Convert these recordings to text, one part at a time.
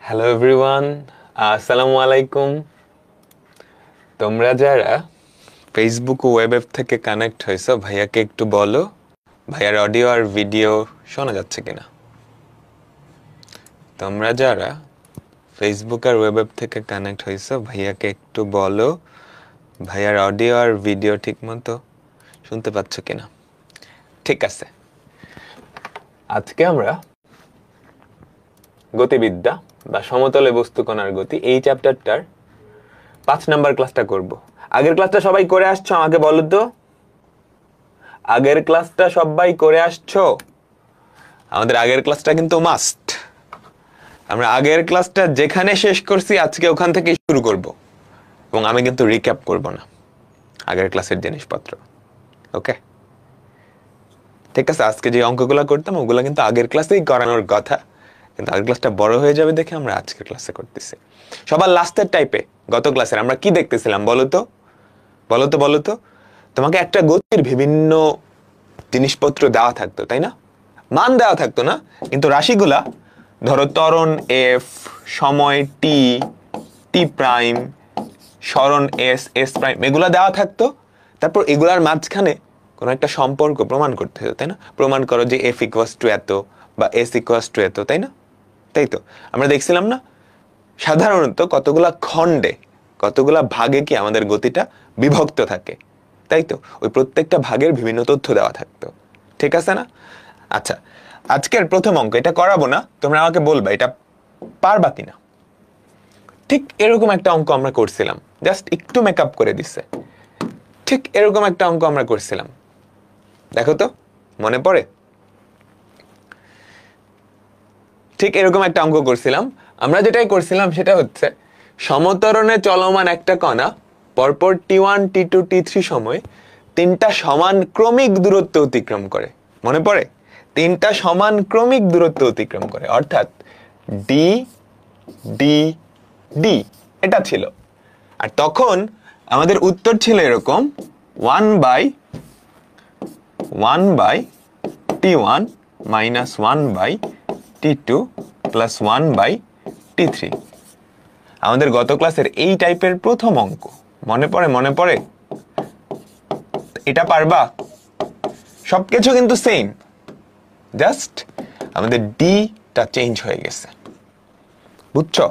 Hello everyone, আসসালামু আলাইকুম। তোমরা যারা ফেসবুক ও ওয়েব অ্যাপ থেকে কানেক্ট হয়েছো, ভাইয়াকে একটু বলো ভাইয়ার অডিও আর ভিডিও শোনা যাচ্ছে কিনা। তোমরা যারা ফেসবুক আর ওয়েব অ্যাপ থেকে কানেক্ট হয়েছো, ভাইয়াকে একটু বলো ভাইয়ার অডিও আর ভিডিও ঠিক মতো শুনতে পাচ্ছ কিনা। ঠিক আছে, আজকে আমরা গতিবিদ্যা বা সমতলে বস্তু কণার গতি এই চ্যাপ্টারটার 5 নাম্বার ক্লাসটা করব। আগের ক্লাসটা সবাই করে আসছো? আমাকে বলো তো, আগের ক্লাসটা সবাই করে আসছো? আমাদের আগের ক্লাসটা কিন্তু মাস্ট। আমরা আগের ক্লাসটা যেখানে শেষ করছি আজকে ওখান থেকে শুরু করব, এবং আমি কিন্তু রিক্যাপ করব না আগের ক্লাসের জিনিসপত্র। ওকে, ঠিক আছে। আজকে যে অঙ্কগুলো করতাম ওগুলো কিন্তু আগের ক্লাসেই করানোর কথা, কিন্তু আগের ক্লাসটা বড় হয়ে যাবে দেখে আমরা আজকের ক্লাসে করতেছি। সবার লাস্টের টাইপে গত ক্লাসের আমরা কি দেখতেছিলাম বলো তো? তোমাকে একটা গতির বিভিন্ন জিনিসপত্র দেওয়া থাকতো, তাই না? মান দেওয়া থাকতো না, কিন্তু রাশিগুলা, ধরো ত্বরণ এফ, সময় টি, টি প্রাইম, সরণ এস, এস প্রাইম, এগুলা দেওয়া থাকতো। তারপর এগুলার মাঝখানে কোনো একটা সম্পর্ক প্রমাণ করতে হতো, তাই না? প্রমাণ করো যে এফ ইকুয়াস টু এত বা এস ইকুয়াস টু এত, তাই না? তাই তো আমরা দেখছিলাম না? সাধারণত কতগুলা খণ্ডে, কতগুলা ভাগে কি আমাদের গতিটা বিভক্ত থাকে, তাই তো? ওই প্রত্যেকটা ভাগের বিভিন্ন তথ্য দেওয়া থাকতো, ঠিক আছে না? আচ্ছা, আজকের প্রথম অঙ্ক, এটা করাবো না, তোমরা আমাকে বলবা এটা পারবা কিনা। ঠিক এরকম একটা অঙ্ক আমরা করছিলাম, জাস্ট একটু মেকআপ করে দিচ্ছে। ঠিক এরকম একটা অঙ্ক আমরা করছিলাম, দেখো তো মনে পড়ে? ঠিক এরকম একটা অঙ্ক করছিলাম। আমরা যেটাই করছিলাম সেটা হচ্ছে সমত্বরণে চলমান একটা কণা পরপর টি1, টি2, টি3 সময়ে 3টা সমান ক্রমিক দূরত্ব অতিক্রম করে। মনে পড়ে? 3টা সমান ক্রমিক দূরত্ব অতিক্রম করে, অর্থাৎ ডি ডি ডি, এটা ছিল। আর তখন আমাদের উত্তর ছিল এরকম, 1/1 টি1 মাইনাস 1/t2 প্লাস 1/t3। আমাদের গত ক্লাসের এই টাইপের প্রথম অঙ্ক মনে পড়ে? এটা পারবা? সবকিছু কিন্তু সেম, জাস্ট আমাদের ডিটা চেঞ্জ হয়ে গেছে, বুঝছো?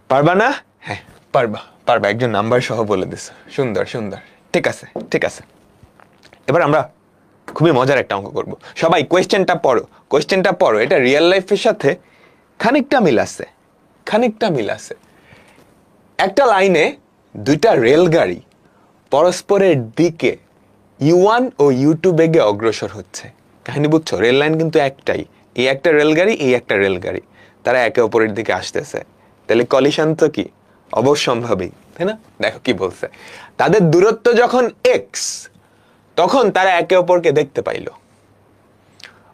পারবা না? হ্যাঁ পারবা, একজন নাম্বার সহ বলে দিছে। সুন্দর, ঠিক আছে। এবার আমরা খুবই মজার একটা অঙ্ক করব। সবাই কোয়েশ্চেনটা পড়ো। এটা রিয়েল লাইফের সাথে খানিকটা মিল আছে। একটা লাইনে দুইটা রেলগাড়ি পরস্পরের দিকে U1 ও U2 বেগে অগ্রসর হচ্ছে। কাহিনী বুঝছো? রেল লাইন কিন্তু একটাই, এই একটা রেলগাড়ি, এই একটা রেলগাড়ি, তারা একে অপরের দিকে আসতেছে। তাহলে কলিশন তো কি অবশ্যম্ভাবী, তাই না? দেখো কি বলছে, তাদের দূরত্ব যখন x, তখন তারা একে অপরকে দেখতে পাইল।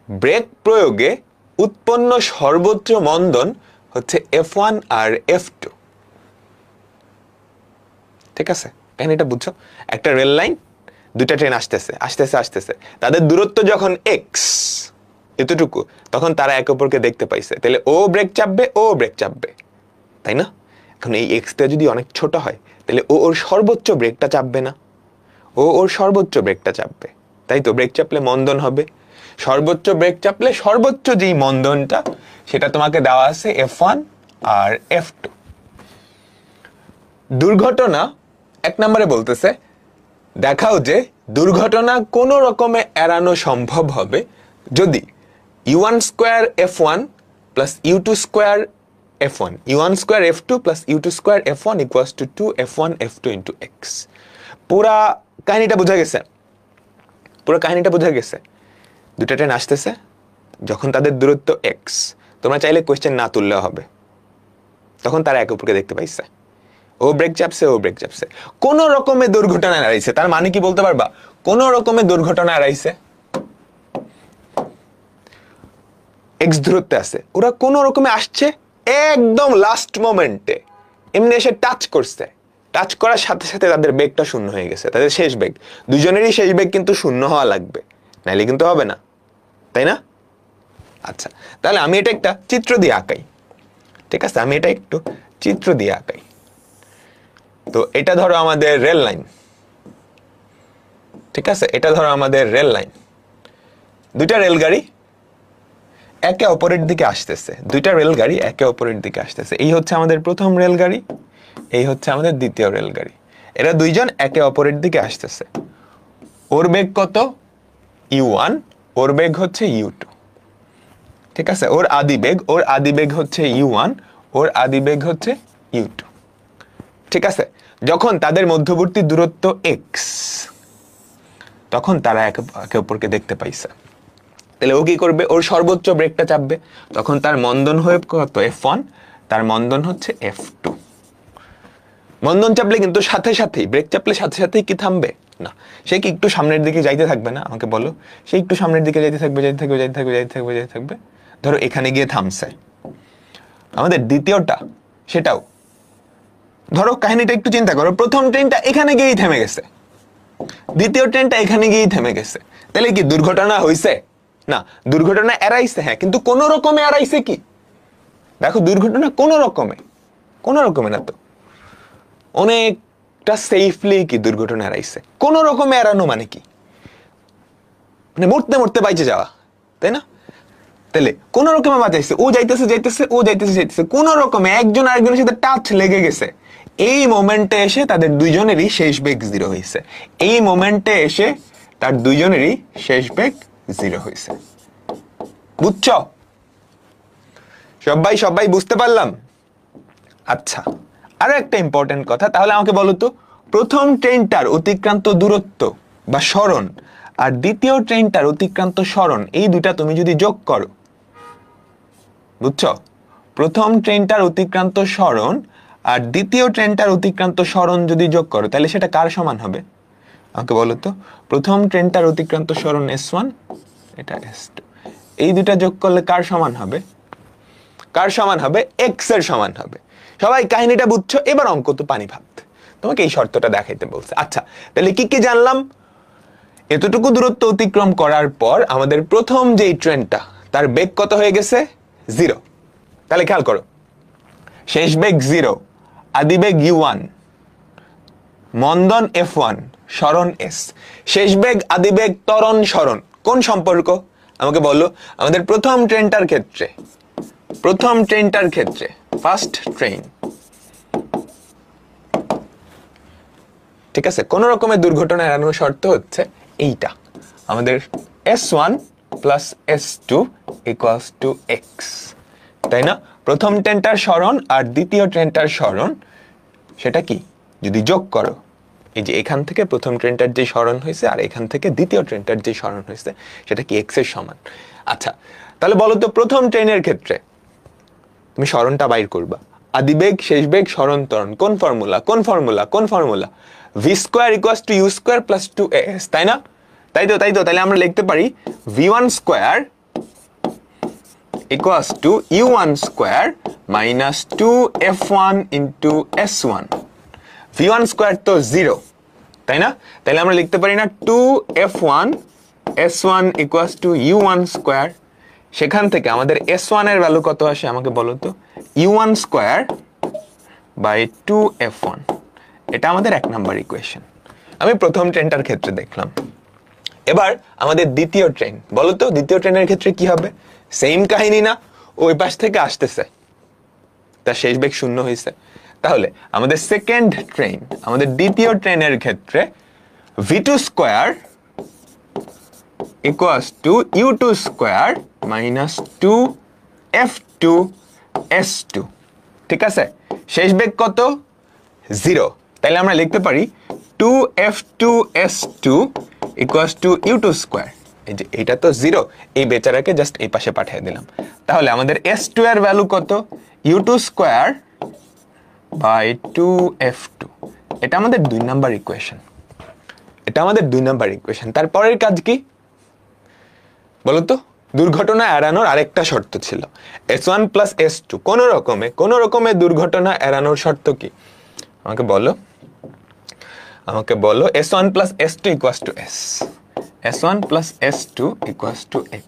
ব্রেক প্রয়োগে উৎপন্ন সর্বোচ্চ মন্দন হচ্ছে F1 আর F2। ঠিক আছে, কাহিনীটা বুঝছো? একটা রেল লাইন, দুইটা ট্রেন আসতেছে, তাদের দূরত্ব যখন x এতটুকু, তখন তারা একে অপরকে দেখতে পাইছে। তাহলে ও ব্রেক চাপবে, তাই না? এখন এই এক্সটা যদি অনেক ছোট হয়, তাহলে ওর সর্বোচ্চ ব্রেকটা চাপবে না? ওর সর্বোচ্চ ব্রেকটা চাপবে, তাই তো? ব্রেক চাপলে মন্দন হবে, সর্বোচ্চ ব্রেক চাপলে সর্বোচ্চ যেই মন্দনটা, সেটা তোমাকে দেওয়া আছে F1 আর F2। দুর্ঘটনা 1 নম্বরে বলতেছে, দেখাও যে দুর্ঘটনা কোন রকমে এড়ানো সম্ভব হবে যদি U1 square F1 plus U2 square F1, U1 square F2 plus U2 square F1 equals to 2F1 F2 into x। পুরা কাহিনীটা বোঝা গেছে? দুটা ট্রেন আসতেছে, যখন তাদের দূরত্ব x, তোমরা চাইলে কোয়েশ্চেন না তুললেও হবে, তখন তারা একে অপরকে দেখতে পাইছে। ও ব্রেক চাপছে, কোন রকমে দুর্ঘটনা এড়াইছে। তার মানে কি বলতে পারবা? কোন রকমে দুর্ঘটনা এড়াইছে। x দূরত্বে আছে, ওরা কোন রকমে আসছে, একদম লাস্ট মোমেন্টে এমনি এসে টাচ করার সাথে সাথে তাদের বেগটা শূন্য হয়ে গেছে, তাদের শেষ বেগ। দুজনেরই শেষ বেগ কিন্তু শূন্য হওয়া লাগবে, নাইলে কিন্তু হবে না, তাই না? আচ্ছা, তাহলে আমি এটা একটা চিত্র দিয়ে আঁকাই। ঠিক আছে, আমি এটা একটু চিত্র দিয়ে আঁকাই। তো এটা ধরো আমাদের রেল লাইন। ঠিক আছে, এটা ধরো আমাদের রেল লাইন। দুইটা রেলগাড়ি একে অপরের দিকে আসতেছে, দুইটা রেলগাড়ি একে অপরের দিকে আসতেছে। এই হচ্ছে আমাদের প্রথম রেলগাড়ি, এই হচ্ছে আমাদের দ্বিতীয় রেলগাড়ি। এরা দুইজন একে অপরের দিকে আসতেছে। ওর বেগ কত? u1, ওর বেগ হচ্ছে u2। ঠিক আছে, ওর আদি বেগ হচ্ছে u1, ওর আদি বেগ হচ্ছে u2। ঠিক আছে, যখন তাদের মধ্যবর্তী দূরত্ব x, তখন তারা একে অপরকে দেখতে পাইছে। তাহলে ও কি করবে? ওর সর্বোচ্চ ব্রেকটা চাপবে। তখন তার মন্দন হয়ে কত? f1, তার মন্দন হচ্ছে f2। মন্দন চাপলে কিন্তু সাথে সাথেই, ব্রেক চাপলে সাথে সাথেই কি থামবে না, সে কি একটু সামনের দিকে যাইতে থাকবে না? আমাকে বলো, সে একটু সামনের দিকে যাইতে থাকবে, যাইতে থাকবে, যাইতে থাকবে, যাইতে থাকবে, যাইতে থাকবে। ধরো এখানে গিয়ে থামছে। আমাদের দ্বিতীয়টা, সেটাও ধরো, কাহিনীটা একটু চিন্তা করো। প্রথম ট্রেনটা এখানে গিয়েই থেমে গেছে, দ্বিতীয় ট্রেনটা এখানে গিয়েই থেমে গেছে। তাহলে কি দুর্ঘটনা হইছে? না, দুর্ঘটনা এড়াইছে। হ্যাঁ, কিন্তু কোন রকমে এড়াইছে। কি দেখো, দুর্ঘটনা কোন রকমে না তো, অনেকটা সেফলি কি দুর্ঘটনা এড়াইছে। কোন রকমে এড়ানো মানে কি? মানে মরতে মরতে বাইচে যাওয়া, তাই না? তাহলে কোন রকমে বাঁচাইছে। ও যাইতেছে যাইতেছে, ও যাইতেছে যাইতেছে, কোন রকমে একজন আরেকজনের সাথে টাচ লেগে গেছে। এই মোমেন্টে এসে তাদের দুইজনেরই শেষ বেগ 0 হয়েছে। এই মোমেন্টে এসে তার দুইজনেরই শেষ বেগ 0 হয়েছে। বুঝছ? সবাই বুঝতে পারলাম? আচ্ছা, আরো একটা ইম্পর্টেন্ট কথা। তাহলে আমাকে বলো তো, প্রথম ট্রেনটার অতিক্রান্ত দূরত্ব বা সরণ আর দ্বিতীয় ট্রেনটার অতিক্রান্ত সরণ, এই দুটা তুমি যদি যোগ করো, বুঝছো? প্রথম ট্রেনটার অতিক্রান্ত সরণ আর দ্বিতীয় ট্রেনটার অতিক্রান্ত সরণ যদি যোগ করো, তাহলে সেটা কার সমান হবে? আমাকে বলো তো, প্রথম ট্রেনটার অতিক্রান্ত সরণ s1, এটা s2, এই দুটা যোগ করলে কার সমান হবে? কার সমান হবে? x এর সমান হবে। সবাই কাহিনীটা বুঝছো? এবার অঙ্ক তো পানি ভাত, তোমাকে এই শর্তটা দেখাইতে বলছে। আচ্ছা, তাহলে কি কি জানলাম? এতটুকু দূরত্ব অতিক্রম করার পর আমাদের প্রথম যেই ট্রেনটা, তার বেগ কত হয়ে গেছে? 0। তাহলে খেয়াল করো, শেষ বেগ 0, আদি বেগ u1, মন্দন f1, সরণ s। শেষ বেগ, আদি বেগ, ত্বরণ, সরণ কোন সম্পর্ক? আমাকে বলো। আমাদের প্রথম ট্রেনটার ক্ষেত্রে ফার্স্ট ট্রেন, ঠিক আছে, কোন রকমের দুর্ঘটনা এড়ানোর শর্ত হচ্ছে এইটা, আমাদের s1 plus s2 equals to x, তাই না? প্রথম ট্রেনটার সরণ আর দ্বিতীয় ট্রেনটার সরণ, সেটা কি যদি যোগ করো, এই যে এখান থেকে প্রথম ট্রেনটার যে সরণ হয়েছে আর এখান থেকে দ্বিতীয় ট্রেনটার যে সরণ হয়েছে, সেটা কি x এর সমান। আচ্ছা, তাহলে বলো তো, প্রথম ট্রেনের ক্ষেত্রে তুমি সরণটা বাইর করবা, আদিবেগ, শেষ বেগ, সরণ, ত্বরণ। কোন formula? v square equals to u square plus 2as, তাই না? তাই তো। তাহলে আমরা লিখতে পারি v1 square equals to u1 square minus 2f1 into s1। v1 square তো 0, তাই না? তাহলে আমরা লিখতে পারি না 2f1 s1 equals to u1 square. সেখান থেকে আমাদের s1 এর ভ্যালু কত আসে আমাকে বলো তো? u1 square by 2f1। এটা আমাদের 1 নাম্বার ইকুয়েশন। আমি প্রথম ট্রেনটার ক্ষেত্রে দেখলাম। এবার আমাদের দ্বিতীয় ট্রেন, বলো তো দ্বিতীয় ট্রেনের ক্ষেত্রে কি হবে? সেম কাহিনী না? ওই পাশ থেকে আসতেছে, তার শেষ বেগ 0 হয়েছে। তাহলে আমাদের সেকেন্ড ট্রেন, আমাদের দ্বিতীয় ট্রেনের ক্ষেত্রে v2 square equals to u2 square minus 2f2 s2, ঠিক আছে? শেষ বেগ কত? 0। তাহলে আমরা লিখতে পারি 2f2 s2 equals to u2 square. এই যে এটা তো 0, এই বেচারাকে জাস্ট এই পাশে পাঠিয়ে দিলাম। তাহলে আমাদের s2 এর ভ্যালু কত? u2 square by 2f2। এটা আমাদের 2 নাম্বার ইকুয়েশন। তারপরের কাজ কি বলো তো? দুর্ঘটনা এড়ানোর আরেকটা শর্ত ছিল s1 প্লাস s2। কোন রকমে দুর্ঘটনা এড়ানোর শর্ত কি আমাকে বলো? s1 plus s2 equals to s। s1 plus s2 equals to x.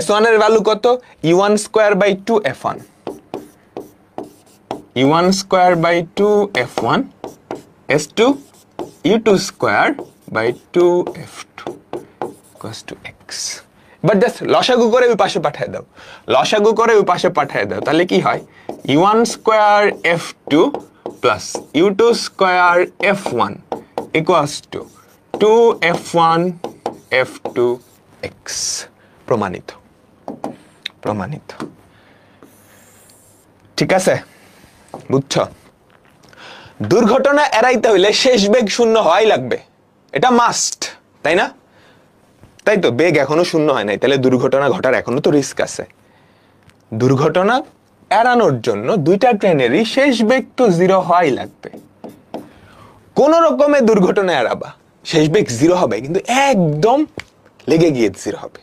s1 এর ভ্যালু কত? u1 square by 2 f1, u1 square by 2 f1, s2 u2 square by 2 f2 equals to x. But just লসাগু করে ওই পাশে পাঠিয়ে দাও, লসাগু করে ওই পাশে পাঠিয়ে দাও, তাহলে কি হয়? u1 square f2 plus u2 square f1 equals to 2f1 f2 x. প্রমাণিত, প্রমাণিত। ঠিক আছে, বুঝছো? দুর্ঘটনা এড়াইতে হইলে শেষ বেগ শূন্য হওয়াই লাগবে, এটা মাস্ট, তাই না? তাই তো, বেগ এখনো শূন্য হয় নাই, তাহলে দুর্ঘটনা ঘটার এখনো তো রিস্ক আছে। দুর্ঘটনা এড়ানোর জন্য দুইটা ট্রেনেরই শেষ বেগ তো 0 হওয়াই লাগবে। কোন রকমে দুর্ঘটনা এড়াবা, শেষ বেগ 0 হবে, কিন্তু একদম লেগে গিয়ে 0 হবে।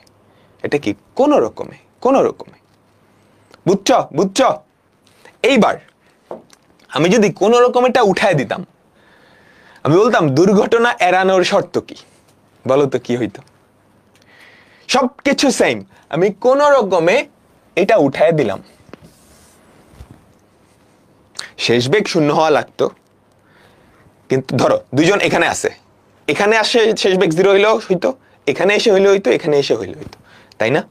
এটা কি? কোন রকমে, কোন রকমে। বুঝছো, বুঝছো? এইবার আমি যদি কোন রকম এটা উঠায় দিতাম, আমি বলতাম দুর্ঘটনা এড়ানোর শর্ত কি, বলো তো কি হইতো? সবকিছু সেম, আমি কোন রকমে এটা উঠায় দিলাম, শেষ বেগ শূন্য হওয়া লাগতো। কিন্তু ধরো দুইজন এখানে আছে, এখানে আসে শেষ বেগ 0 হইলেও হইতো, এখানে এসে হইলে হইতো, এখানে এসে হইলে হইতো, তাই না?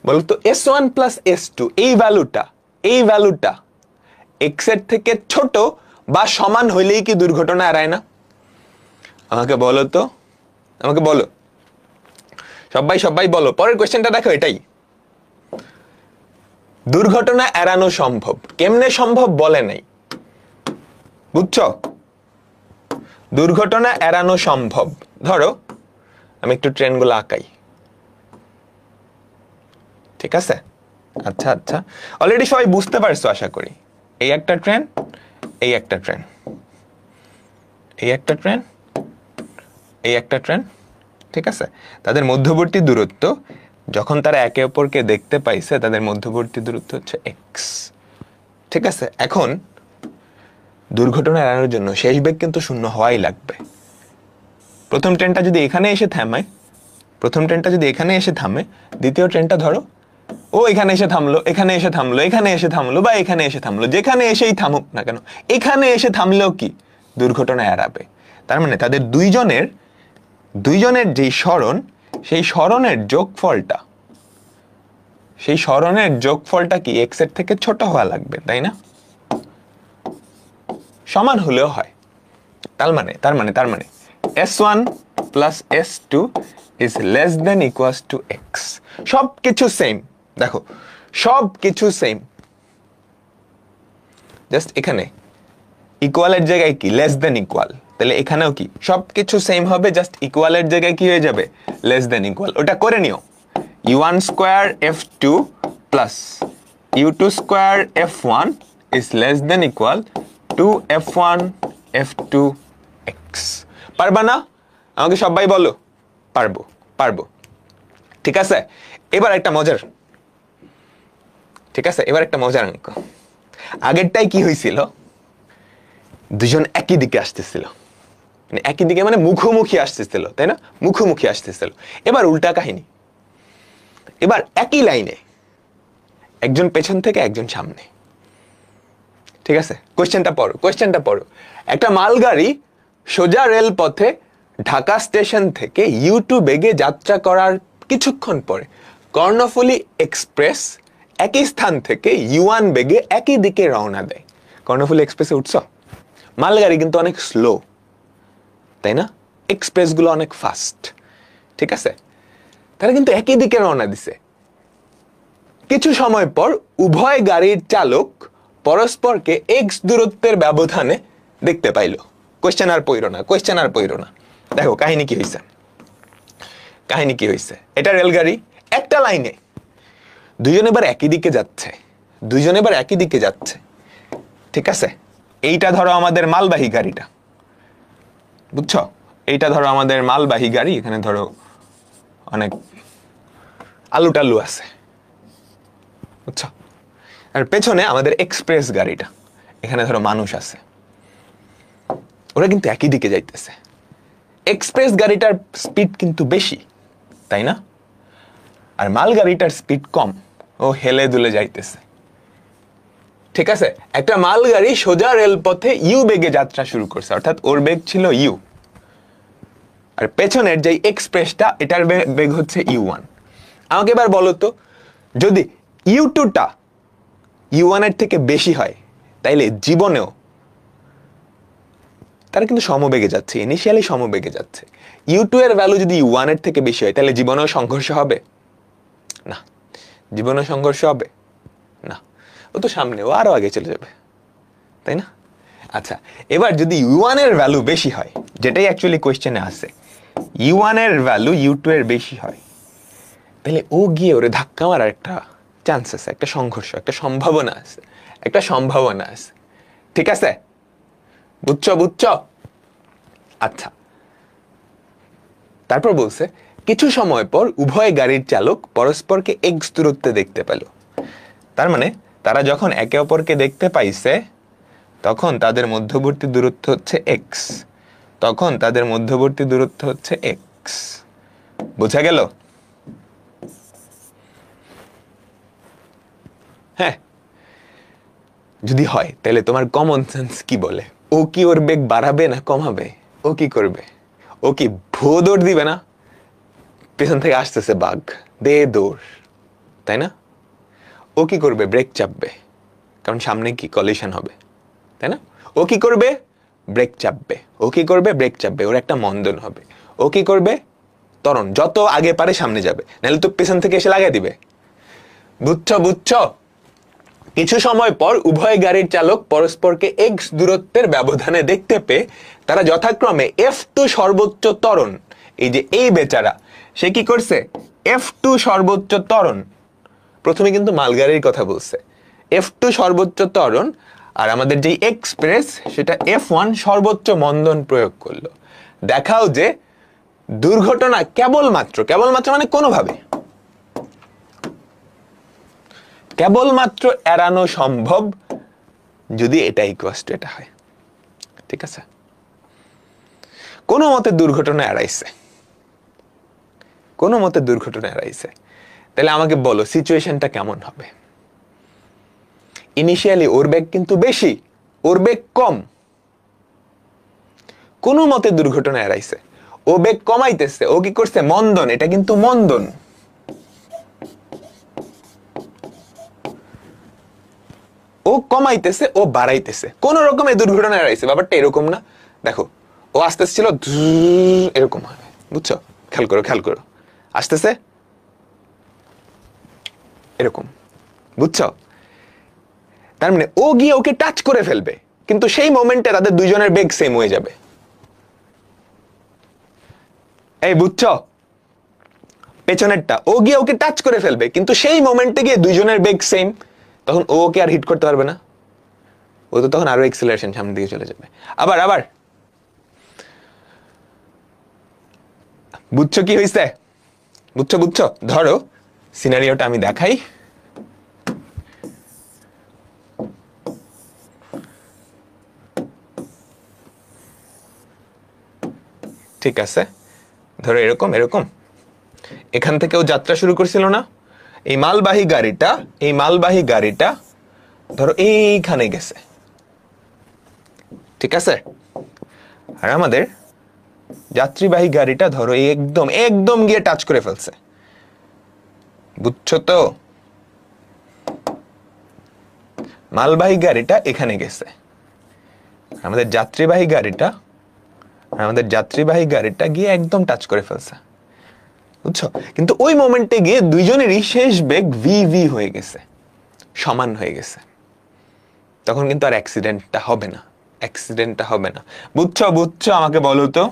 বলতো s1 প্লাস s2 এই ভ্যালুটা x এর থেকে ছোট বা সমান হইলেই কি দুর্ঘটনা এড়ায় না? আমাকে বলো তো, আমাকে বলো, সবাই বলো। পরের কোশ্চেনটা দেখো, এটাই। দুর্ঘটনা এড়ানো সম্ভব, কেমনে সম্ভব বলে নাই, বুঝছো? দুর্ঘটনা এড়ানো সম্ভব। ধরো আমি একটু ট্রেনগুলো আঁকাই, ঠিক আছে? আচ্ছা আচ্ছা, অলরেডি সবাই বুঝতে পারছো আশা করি। এই একটা ট্রেন, এই একটা ট্রেন, এই একটা ট্রেন, এই একটা ট্রেন, ঠিক আছে? তাদের মধ্যবর্তী দূরত্ব, যখন তারা একে অপরকে দেখতে পাইছে, তাদের মধ্যবর্তী দূরত্ব হচ্ছে x, ঠিক আছে? এখন দুর্ঘটনা এড়ানোর জন্য শেষ বেগ কিন্তু শূন্য হওয়াই লাগবে। প্রথম ট্রেনটা যদি এখানে এসে থামে, প্রথম ট্রেনটা যদি এখানে এসে থামে, দ্বিতীয় ট্রেনটা ধরো ও এখানে এসে থামলো, এখানে এসে থামলো, এখানে এসে থামলো, বা এখানে এসে থামলো, যেখানে এসেই থামুক না কেন, এখানে এসে থামলেও কি দুর্ঘটনা এড়াবে। তার মানে তাদের দুইজনের যেই সরণ, সেই সরণের যোগফলটা কি x এর থেকে ছোট হওয়া লাগবে, তাই না? সমান হলেও হয়। তার মানে s1 plus s2 is less than equals to x. সবকিছু সেম, দেখো সবকিছু সেম, জাস্ট এখানে ইকুয়ালের জায়গায় কি লেস দেন ইকুয়াল, তাহলে এখানেও কি সবকিছু সেম হবে, জাস্ট ইকুয়ালের জায়গায় কি হয়ে যাবে, লেস দেন ইকুয়াল। ওটা করে নিও, u1 square f2 plus u2 square f1 is less than equal to f1 f2 x. পারবা না? আমাকে সবাই বলো। পারবো, পারবো, ঠিক আছে? এবার একটা মজার, ঠিক আছে, এবার একটা মজার অঙ্ক। আগেরটাই কি হয়েছিল, দুজন একই দিকে আসতেছিল, মানে একই দিকে মানে মুখোমুখি আসতেছিল, তাই না? মুখোমুখি আসতেছিল। এবার উল্টা কাহিনী, এবার একই লাইনে একজন পেছন থেকে একজন সামনে, ঠিক আছে? কোশ্চেনটা পড়ো। একটা মালগাড়ি সোজা রেল পথে ঢাকা স্টেশন থেকে u2 বেগে যাত্রা করার কিছুক্ষণ পরে কর্ণফুলী এক্সপ্রেস একই স্থান থেকে u1 বেগে একই দিকে রওনা দেয়। কর্ণফুলী এক্সপ্রেসে উঠছো? মালগাড়ি কিন্তু অনেক স্লো, তাই না? এক্সপ্রেস গুলো অনেক ফাস্ট, ঠিক আছে? তারা কিন্তু একই দিকে রওনা দিছে। কিছু সময় পর উভয় গাড়ির চালক পরস্পরকে x দূরত্বের ব্যবধানে দেখতে পাইল। কোশ্চেন আর পইরো না, দেখো কাহিনী কি হইছে। এটা রেলগাড়ি, একটা লাইনে, দুইজন এবার একই দিকে যাচ্ছে, ঠিক আছে? এইটা ধরো আমাদের মালবাহী গাড়িটা, বুঝছো? এইটা ধরো আমাদের মালবাহী গাড়ি, এখানে ধরো অনেক আলু টালু আছে, বুঝছো? আর পেছনে আমাদের এক্সপ্রেস গাড়িটা, এখানে ধরো মানুষ আছে। ওরা কিন্তু একই দিকে যাইতেছে, এক্সপ্রেস গাড়িটার স্পিড কিন্তু বেশি, তাই না? আর মাল গাড়িটার স্পিড কম, ও হেলে দুলে যাইতেছে। ঠিক আছে, একটা মাল গাড়ি সোজা রেলপথে ইউ বেগে যাত্রা শুরু করছে, অর্থাৎ ওর বেগ ছিল ইউ, আর পেছনের যে এক্সপ্রেসটা এটার বেগ হচ্ছে ইউ1। আমাকে এবার বলো তো, যদি ইউ2টা ইউ1 এর থেকে বেশি হয়, তাইলে জীবনেও তারা কিন্তু সমবেগে যাচ্ছে, ইনিশিয়ালি সমবেগে যাচ্ছে। ইউ2 এর ভ্যালু যদি ইউ1 এর থেকে বেশি হয়, তাহলে জীবনেও সংঘর্ষ হবে না। জীবনেও সংঘর্ষ হবে না, ও তো সামনে, ও আরো আগে চলে যাবে, তাই না? আচ্ছা, এবার যদি ইউ1 এর ভ্যালু বেশি হয়, যেটাই অ্যাকচুয়ালি কোয়েশ্চেনে আছে, ইউ1 এর ভ্যালু ইউ2 এর বেশি হয়, তাহলে ও গিয়ে ওরে ধাক্কা মারার একটা চান্স আছে, একটা সংঘর্ষ, একটা সম্ভাবনা আছে, একটা সম্ভাবনা আছে। ঠিক আছে, বুঝছো বুঝছো? আচ্ছা, তারপর বলছে কিছু সময় পর উভয় গাড়ির চালক পরস্পরকে এক্স দূরত্বে দেখতে পেল। তার মানে তারা যখন একে অপরকে দেখতে পাইছে, তখন তাদের মধ্যবর্তী দূরত্ব হচ্ছে এক্স, তখন তাদের মধ্যবর্তী দূরত্ব হচ্ছে এক্স। বোঝা গেল? হ্যাঁ, যদি হয় তাহলে তোমার কমন সেন্স কি বলে? ও কি ওর বেগ বাড়াবে না কমাবে? ও কি করবে? ও কি ভুয়ো দৌড় দিবে না? পেছন থেকে আসতেছে বাঘ, দে দৌড়, তাই না? ও কি করবে? ব্রেক চাপবে, কারণ সামনে কি কলিশন হবে, তাই না? ও কি করবে? ব্রেক চাপবে। ও কি করবে? ব্রেক চাপবে। ওর একটা মন্দন হবে। ও কি করবে? ত্বরণ, যত আগে পারে সামনে যাবে, নাহলে তো পেছন থেকে এসে লাগাই দিবে। বুঝছো বুঝছো? কিছু সময় পর উভয় গাড়ির চালক পরস্পরকে এক্স দূরত্বের ব্যবধানে দেখতে পেয়ে তারা যথাক্রমে F2 সর্বোচ্চ ত্বরণ, এই যে এই বেচারা, সে কি করছে? F2 সর্বোচ্চ ত্বরণ, প্রথমে কিন্তু মালগাড়ির কথা বলছে, F2 সর্বোচ্চ ত্বরণ, আর আমাদের যে এক্সপ্রেস সেটা F1 সর্বোচ্চ মন্দন প্রয়োগ করলো। দেখাও যে দুর্ঘটনা কেবলমাত্র মানে কোনোভাবে, কেবলমাত্র এড়ানো সম্ভব যদি এটা ইকুয়াল টু এটা হয়। ঠিক আছে, কোনো মতে দুর্ঘটনা এড়াইছে, কোনো মতে দুর্ঘটনা এড়াইছে, তাহলে আমাকে বলো সিচুয়েশনটা কেমন হবে? ইনিশিয়ালি ওর বেগ কিন্তু বেশি, ওর বেগ কম, কোনো মতে দুর্ঘটনা এড়াইছে, ও বেগ কমাইতেছে, ও কি করছে? মন্দন, এটা কিন্তু মন্দন। ও কমাইতেছে, ও বাড়াইতেছে, কোন রকমে দুর্ঘটনা এড়াইছে। ব্যাপারটা এরকম না, দেখো ও আসতেছে ছিল এরকম হবে, বুঝছো? খেয়াল করো খেয়াল করো, আসতেছে এরকম, বুঝছো? তার মানে ও গিয়ে ওকে টাচ করে ফেলবে, কিন্তু সেই মোমেন্টে তাদের দুইজনের বেগ সেম হয়ে যাবে। এই বুঝছো? পেছনেরটা ও গিয়ে ওকে টাচ করে ফেলবে, কিন্তু সেই মোমেন্টে গিয়ে দুইজনের বেগ সেম, তখন ও ওকে আর হিট করতে পারবে না, ও তো তখন আরো এক্সেলারেশন সামনের দিকে চলে যাবে। আবার আবার বুঝছো কি হইছে? বুঝছো বুঝছো? ধরো সিনারিওটা আমি দেখাই। ঠিক আছে, ধরো এরকম এরকম, এখান থেকেও যাত্রা শুরু করছিল না, এই মালবাহী গাড়িটা ধরো এইখানে গেছে, ঠিক আছে? আর আমাদের যাত্রীবাহী গাড়িটা ধরো একদম একদম গিয়ে টাচ করে ফেলছে, বুঝছো তো? মালবাহী গাড়িটা এখানে গেছে, আমাদের যাত্রীবাহী গাড়িটা গিয়ে একদম টাচ করে ফেলছে, বুঝছো? কিন্তু ওই মোমেন্টে গিয়ে দুইজনেরই শেষ বেগ ভি হয়ে গেছে, সমান হয়ে গেছে, তখন কিন্তু আর অ্যাক্সিডেন্টটা হবে না। বুঝছো বুঝছো? আমাকে বলো তো,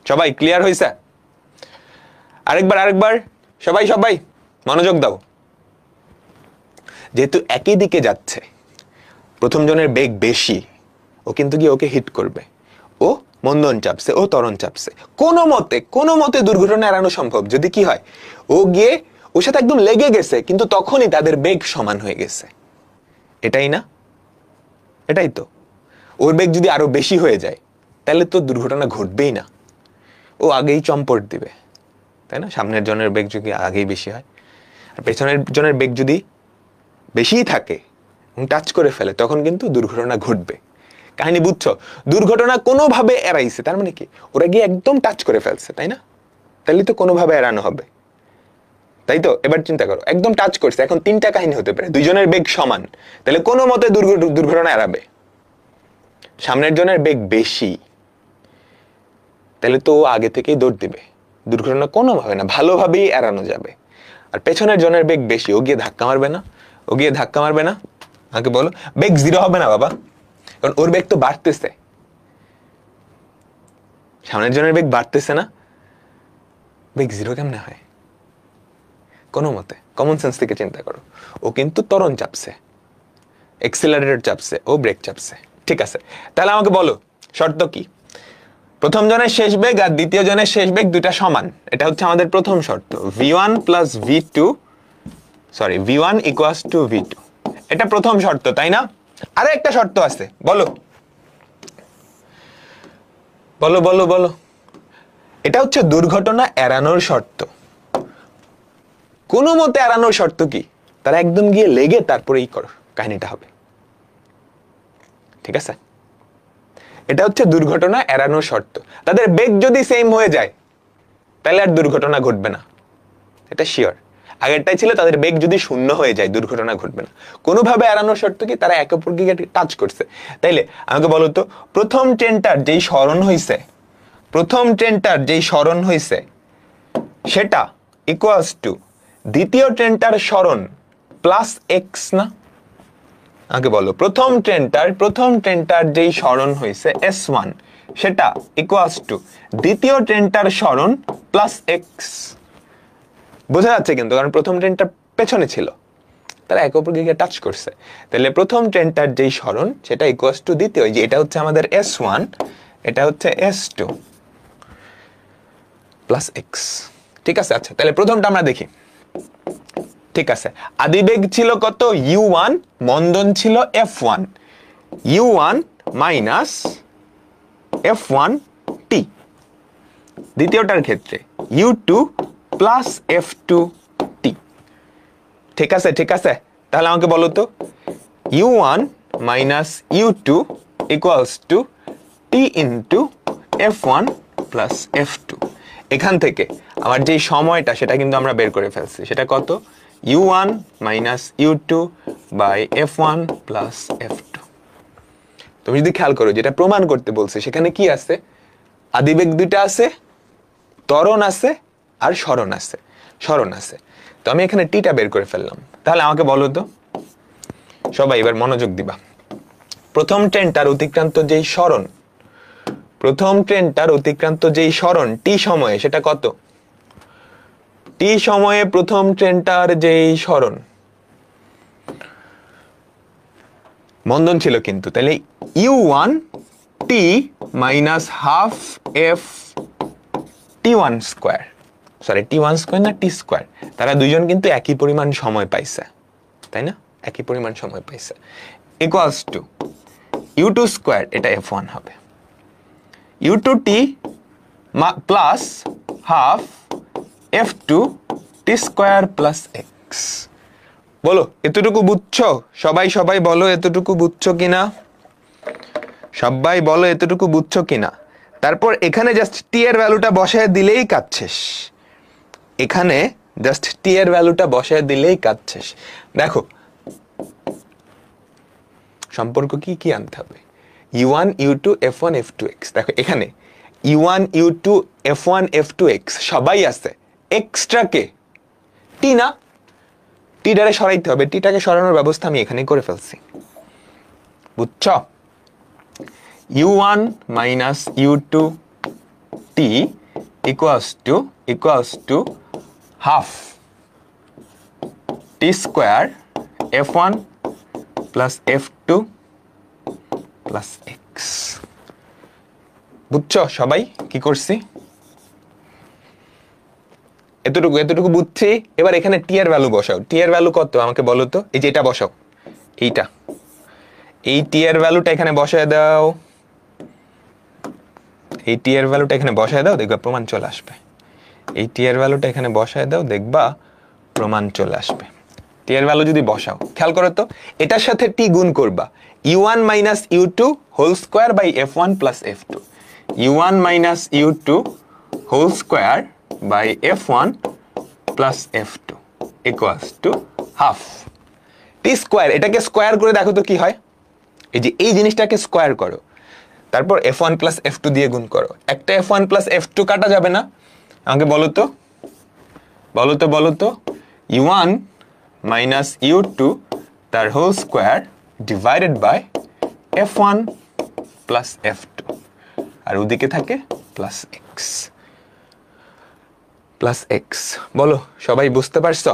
সবাই ক্লিয়ার হয়েছে? আরেকবার সবাই মনোযোগ দাও। যেহেতু একই দিকে যাচ্ছে, প্রথম জনের বেগ বেশি, ও কিন্তু গিয়ে ওকে হিট করবে, ও মন্দন চাপছে, ও ত্বরণ চাপছে, কোনো মতে দুর্ঘটনা এড়ানো সম্ভব যদি কি হয়, ও গিয়ে ওর সাথে একদম লেগে গেছে, কিন্তু তখনই তাদের বেগ সমান হয়ে গেছে। এটাই না? এটাই তো। ওর বেগ যদি আরো বেশি হয়ে যায়, তাহলে তো দুর্ঘটনা ঘটবেই না, ও আগেই চম্পট দিবে, তাই না? সামনের জনের বেগ যদি আগেই বেশি হয় আর পেছনের জনের বেগ যদি বেশিই থাকে এবং টাচ করে ফেলে, তখন কিন্তু দুর্ঘটনা ঘটবে। কাহিনী বুঝছো? দুর্ঘটনা কোনোভাবে এড়াইছে, তার মানে কি ওরা গিয়ে একদম টাচ করে ফেলছে, তাই না? তাহলে তো কোনোভাবে এড়ানো হবে, তাই তো? এবার চিন্তা করো, একদম টাচ করছে। এখন তিনটা কাহিনী হতে পারে, দুইজনের বেগ সমান, তাহলে কোনো মতে দুর্ঘটনা এড়াবে। সামনের জনের বেগ বেশি, তাহলে তো ও আগে থেকেই দৌড় দিবে, দুর্ঘটনা কোনোভাবে না, ভালোভাবেই এড়ানো যাবে। আর পেছনের জনের বেগ বেশি, ও গিয়ে ধাক্কা মারবে না, ও গিয়ে ধাক্কা মারবে না। আমাকে বলো, বেগ জিরো হবে না বাবা, কারণ ওর বেগ তো বাড়তেছে, সামনের জনের বেগ বাড়তেছে না, বেগ জিরো কেমনে হয়? কোনো মতে কমন সেন্স থেকে চিন্তা করো, ও কিন্তু ত্বরণ চাপছে, এক্সিলারেটর চাপছে, ও ব্রেক চাপছে। ঠিক আছে, তাহলে আমাকে বলো শর্ত কি? প্রথম জনের শেষ বেগ আর দ্বিতীয় জনের শেষ বেগ দুইটা সমান, এটা হচ্ছে আমাদের প্রথম শর্ত। v1 plus v2, sorry v1 equals to v2, এটা প্রথম শর্ত, তাই না? আরে একটা শর্ত আছে, বলো বলো বলো বলো। এটা হচ্ছে দুর্ঘটনা এড়ানোর শর্ত। কোনো মতে এড়ানোর শর্ত কি? তারা একদম গিয়ে লেগে তারপরেই করো কাহিনীটা হবে, ঠিক আছে? এটা হচ্ছে দুর্ঘটনা এড়ানোর শর্ত। তাদের বেগ যদি সেম হয়ে যায় তাহলে আর দুর্ঘটনা ঘটবে না, এটা শিওর। আগেরটাই ছিল তাদের বেগ যদি শূন্য হয়ে যায় দুর্ঘটনা ঘটবে না। কোনোভাবে এড়ানোর শর্ত কি? তারা একে অপরকে টাচ করছে। তাইলে আমাকে বলো তো, প্রথম ট্রেনটার যেই স্মরণ হইছে, প্রথম ট্রেনটার যেই স্মরণ হইছে সেটা ইকুয়ালস টু দ্বিতীয় ট্রেনটার স্মরণ প্লাস এক্স না? আগে বলো, প্রথম ট্রেনটার যেই স্মরণ হয়েছে S1 সেটা ইকুয়ালস টু দ্বিতীয় ট্রেনটার স্মরণ প্লাস এক্স। বোঝা যাচ্ছে কিন্তু, কারণ প্রথম ট্রেনটা পেছনে ছিল, তারা একে অপরকে গিয়ে টাচ করছে। তাহলে প্রথম ট্রেনটার যেই স্মরণ সেটা ইকুয়ালস টু দ্বিতীয়, যে এটা হচ্ছে আমাদের S1, এটা হচ্ছে S2 প্লাস এক্স। ঠিক আছে, আচ্ছা তাহলে প্রথমটা আমরা দেখি। ঠিক আছে, আদিবেগ ছিল কত? u1, মন্দন ছিল f1, u1 minus f1 t। দ্বিতীয়টার ক্ষেত্রে u2 প্লাস f2 t। ঠিক আছে, ঠিক আছে, তাহলে আমাকে বলো তো, u1 minus u2 equals to t into f1 plus f2। এখান থেকে আমার যে সময়টা সেটা কিন্তু আমরা বের করে ফেলছি, সেটা কত? u1 minus u2 by f1 plus f2। তুমি যদি খেয়াল করো, যেটা প্রমাণ করতে বলছে সেখানে কি আছে? আদিবেগ দুইটা আছে, ত্বরণ আছে আর স্মরণ আছে, স্মরণ আছে। তো আমি এখানে টিটা বের করে ফেললাম। তাহলে আমাকে বলো তো সবাই, এবার মনোযোগ দিবা। প্রথম ট্রেনটার অতিক্রান্ত যেই স্মরণ, প্রথম ট্রেনটার অতিক্রান্ত যেই স্মরণ টি সময়ে, সেটা কত? টি সময়ে প্রথম ট্রেনটার যেই স্মরণ, মন্দন ছিল কিন্তু, তাহলে u1 t minus half f t1 square, sorry t1 square না t স্কোয়ার, তারা দুইজন কিন্তু একই পরিমাণ সময় পাইছে, তাই না? একই পরিমাণ সময় পাইছে, ইকুয়ালস টু u2 স্কোয়ার, এটা f1 হবে, u2t plus half f2 t square plus x। বলো এতটুকু বুঝছো সবাই? সবাই বলো এতটুকু বুঝছো কিনা? সবাই বলো এতটুকু বুঝছো কিনা? তারপর এখানে জাস্ট টি এর ভ্যালুটা বসায় দিলেই কাজ শেষ। এখানে জাস্ট টি এর ভ্যালুটা বসায় দিলেই কাজ শেষ। দেখো সম্পর্ক কি কি আনতে হবে? u1 u2 f1 f2x। দেখো এখানে u1 u2 f1 f2x সবাই আছে, এক্সট্রা কে? টি না, টিটারে সরাইতে হবে। টিটাকে সরানোর ব্যবস্থা আমি এখানেই করে ফেলছি, বুঝছো? u1 minus u2 t equals to half t square f1 plus f2 plus x। বুঝছো সবাই কি করছি? এতটুকু এতটুকু বুঝছি। এবার এখানে টি এর ভ্যালু বসাও। টি এর ভ্যালু কত আমাকে বলো তো? এই যে এটা বসাও, এইটা, এই টি এর ভ্যালুটা এখানে বসায় দাও। এই টি এর ভ্যালুটা এখানে বসায় দাও, দেখবা প্রমাণ চলে আসবে। এই টি এর ভ্যালুটা এখানে বসায় দাও, দেখবা প্রমাণ চলে আসবে। টি এর ভ্যালু যদি বসাও, খেয়াল করো তো, এটার সাথে টি গুণ করবা, u1 minus u2 whole square by f1 plus f2, u1 minus u2 whole square by f1 plus f2 equals to half t square. এটাকে স্কোয়ার করে দেখো তো কি হয়। এই যে এই জিনিসটাকে স্কোয়ার করো, তারপর f1 প্লাস f2 দিয়ে গুণ করো। একটা f1 প্লাস f2 কাটা যাবে না? আমাকে বলো তো, বলো তো u1 মাইনাস u2 তার whole square divided by f1 plus f2, আর ওদিকে থাকে প্লাস এক্স, প্লাস এক্স। বলো সবাই বুঝতে পারছো?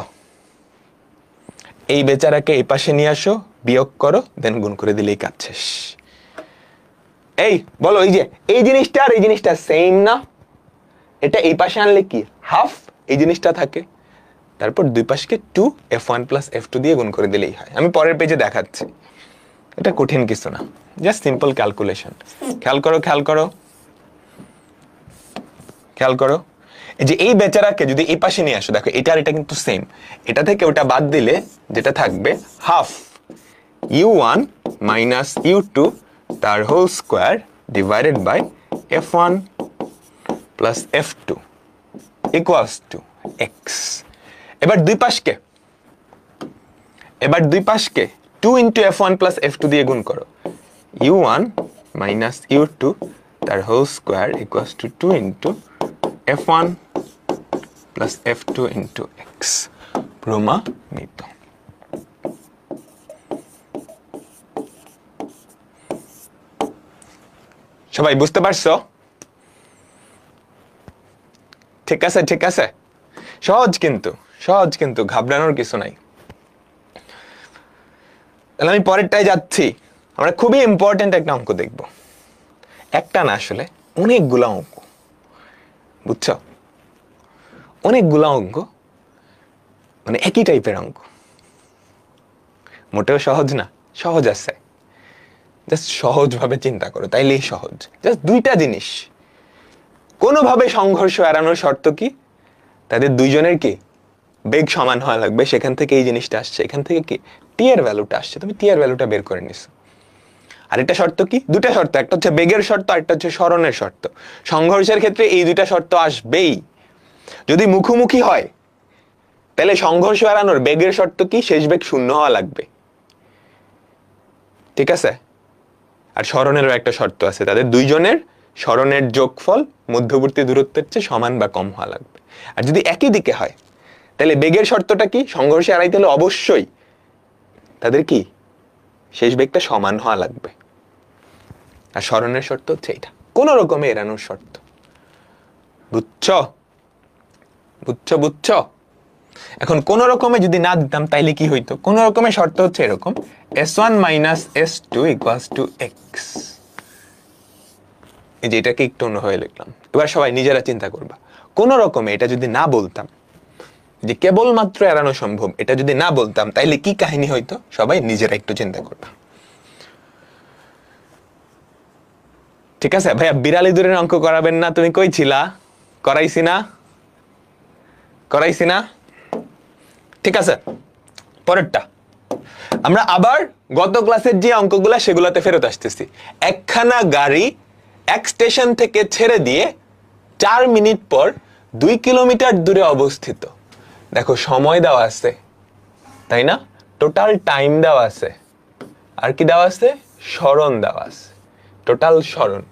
এই বেচারাকে এই পাশে নিয়ে আসো, বিয়োগ করো, দেন গুণ করে দিলেই কাজ শেষ। এই বলো, এই যে এই জিনিসটা আর এই জিনিসটা সেম না? এটা এই পাশে আনলে কি হাফ এই জিনিসটা থাকে, তারপর দুই পাশকে 2 f1 প্লাস f2 দিয়ে গুণ করে দিলেই হয়। আমি পরের পেজে দেখাচ্ছি, এটা কঠিন কিছু না, জাস্ট সিম্পল ক্যালকুলেশন। খেয়াল করো খেয়াল করো খেয়াল করো, এই যে এই বেচারাকে যদি এই পাশে নিয়ে আসো, দেখো এটা আর এটা কিন্তু সেম, এটা থেকে ওটা বাদ দিলে যেটা থাকবে হাফ u1 মাইনাস u2 তার whole square divided by f1 plus f2 equals to x। এবার দুই পাশকে 2 ইন্টু f1 প্লাস f2 দিয়ে গুণ করো, u1 মাইনাস u2 তার whole square equals to 2 into f1 plus f2 into x প্রমাণিত। সবাই বুঝতে পারছো? ঠিক আছে ঠিক আছে, সহজ কিন্তু ঘাবড়ানোর কিছু নাই। তাহলে আমি পরেরটায় যাচ্ছি। আমরা খুবই ইম্পর্টেন্ট একটা অঙ্ক দেখব, একটা না আসলে অনেকগুলা অঙ্ক, বুঝছো? অনেকগুলা অঙ্ক, মানে একই টাইপের অঙ্ক, মোটেও সহজ না। সহজ আছে, জাস্ট সহজভাবে চিন্তা করো, তাইলেই সহজ। জাস্ট দুইটা জিনিস, কোনোভাবে সংঘর্ষ এড়ানোর শর্ত কি? তাদের দুইজনের কি বেগ সমান হওয়া লাগবে। সেখান থেকে এই জিনিসটা আসছে, এখান থেকে কি টি এর ভ্যালুটা আসছে, তুমি টি এর ভ্যালুটা বের করে নিছো। আর একটা শর্ত কি? দুটা শর্ত, একটা হচ্ছে বেগের শর্ত, একটা হচ্ছে সরণের শর্ত। সংঘর্ষের ক্ষেত্রে এই দুইটা শর্ত আসবেই। যদি মুখোমুখি হয় তাহলে সংঘর্ষ এড়ানোর বেগের শর্ত কি? শেষ বেগ শূন্য হওয়া লাগবে, ঠিক আছে? আর সরণেরও একটা শর্ত আছে, তাদের দুইজনের সরণের যোগফল মধ্যবর্তী দূরত্বের চেয়ে সমান বা কম হওয়া লাগবে। আর যদি একই দিকে হয় তাহলে বেগের শর্তটা কি? সংঘর্ষে এড়াইতে হলে অবশ্যই তাদের কি শেষ বেগটা সমান হওয়া লাগবে। আর সরণের শর্ত হচ্ছে এটা, কোন রকমে এড়ানোর শর্ত। বুঝছো? এখন কোন রকমে যদি না দিতাম তাইলে কি হইতো? কোন রকমের শর্ত হচ্ছে এরকম, s1 minus s2 equals to x। এই যে এটাকে একটু অন্যভাবে লিখলাম। এবার সবাই নিজেরা চিন্তা করবা, কোন রকমে এটা যদি না বলতাম, যে কেবলমাত্র এড়ানো সম্ভব, এটা যদি না বলতাম তাইলে কি কাহিনী হইতো? সবাই নিজেরা একটু চিন্তা করবা, ঠিক আছে? ভাইয়া বিড়ালি দূরের অঙ্ক করাবেন না, তুমি কই ছিলা? করাইছি না? ঠিক আছে, পরেরটা আমরা আবার গত ক্লাসের যে অঙ্কগুলা সেগুলাতে ফেরত আসতেছি। একখানা গাড়ি এক স্টেশন থেকে ছেড়ে দিয়ে 4 মিনিট পর 2 কিলোমিটার দূরে অবস্থিত। দেখো সময় দেওয়া আছে, তাই না? টোটাল টাইম দেওয়া আছে, আর কি দেওয়া আছে? সরণ দেওয়া আছে, টোটাল সরণ।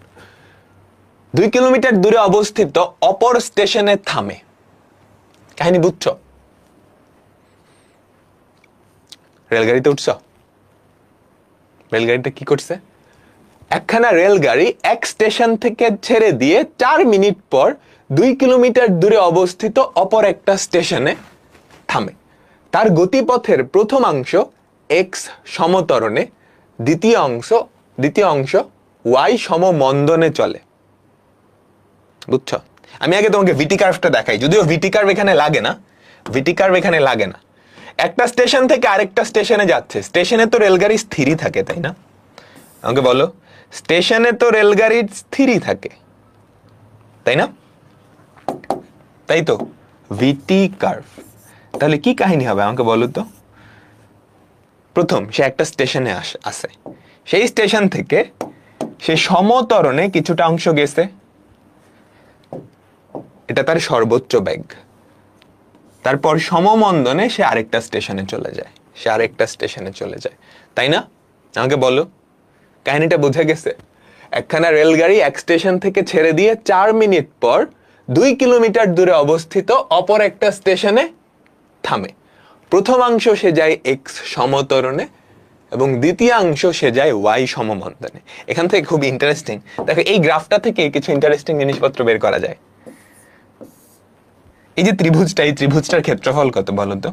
2 কিলোমিটার দূরে অবস্থিত অপর স্টেশনে থামে। কাহিনী বুঝছো? রেলগাড়িতে উঠছ, রেলগাড়িটা কি করছে? একখানা রেলগাড়ি এক স্টেশন থেকে ছেড়ে দিয়ে 4 মিনিট পর 2 কিলোমিটার দূরে অবস্থিত অপর একটা স্টেশনে থামে। তার গতিপথের প্রথমাংশ x সমতরণে, দ্বিতীয় অংশ y সমমন্দনে চলে। বুঝছো? আমি আগে তোমাকে ভিটি কার্ভটা দেখাই, যদিও ভিটি কার্ভ এখানে লাগে না। একটা স্টেশন থেকে আরেকটা স্টেশনে যাচ্ছে, স্টেশনে তো রেলগাড়ি স্থিরই থাকে, তাই না? আমাকে বলো, স্টেশনে তো রেলগাড়ি স্থিরই থাকে, তাই না? তাই তো, ভিটি কার্ভ। তাহলে কি কাহিনী হবে আমাকে বলো তো। প্রথম সে একটা স্টেশনে আসে, সেই স্টেশন থেকে সে সমতরণে কিছুটা অংশ গেছে, এটা তার সর্বোচ্চ বেগ। তারপর সমমন্দনে সে আরেকটা স্টেশনে চলে যায়, তাই না? আমাকে বলো, কাহিনীটা বুঝে গেছে? একখানা রেলগাড়ি এক স্টেশন থেকে ছেড়ে দিয়ে 4 মিনিট পর 2 কিলোমিটার দূরে অবস্থিত অপর একটা স্টেশনে থামে। প্রথমাংশ সে যায় এক্স সমতরণে এবং দ্বিতীয়াংশ সে যায় ওয়াই সমমন্দনে। এখান থেকে খুব ইন্টারেস্টিং, দেখো এই গ্রাফটা থেকে কিছু ইন্টারেস্টিং জিনিসপত্র বের করা যায়। এই যে ত্রিভুজটা, এই ত্রিভুজটার ক্ষেত্রফল কত বলো তো?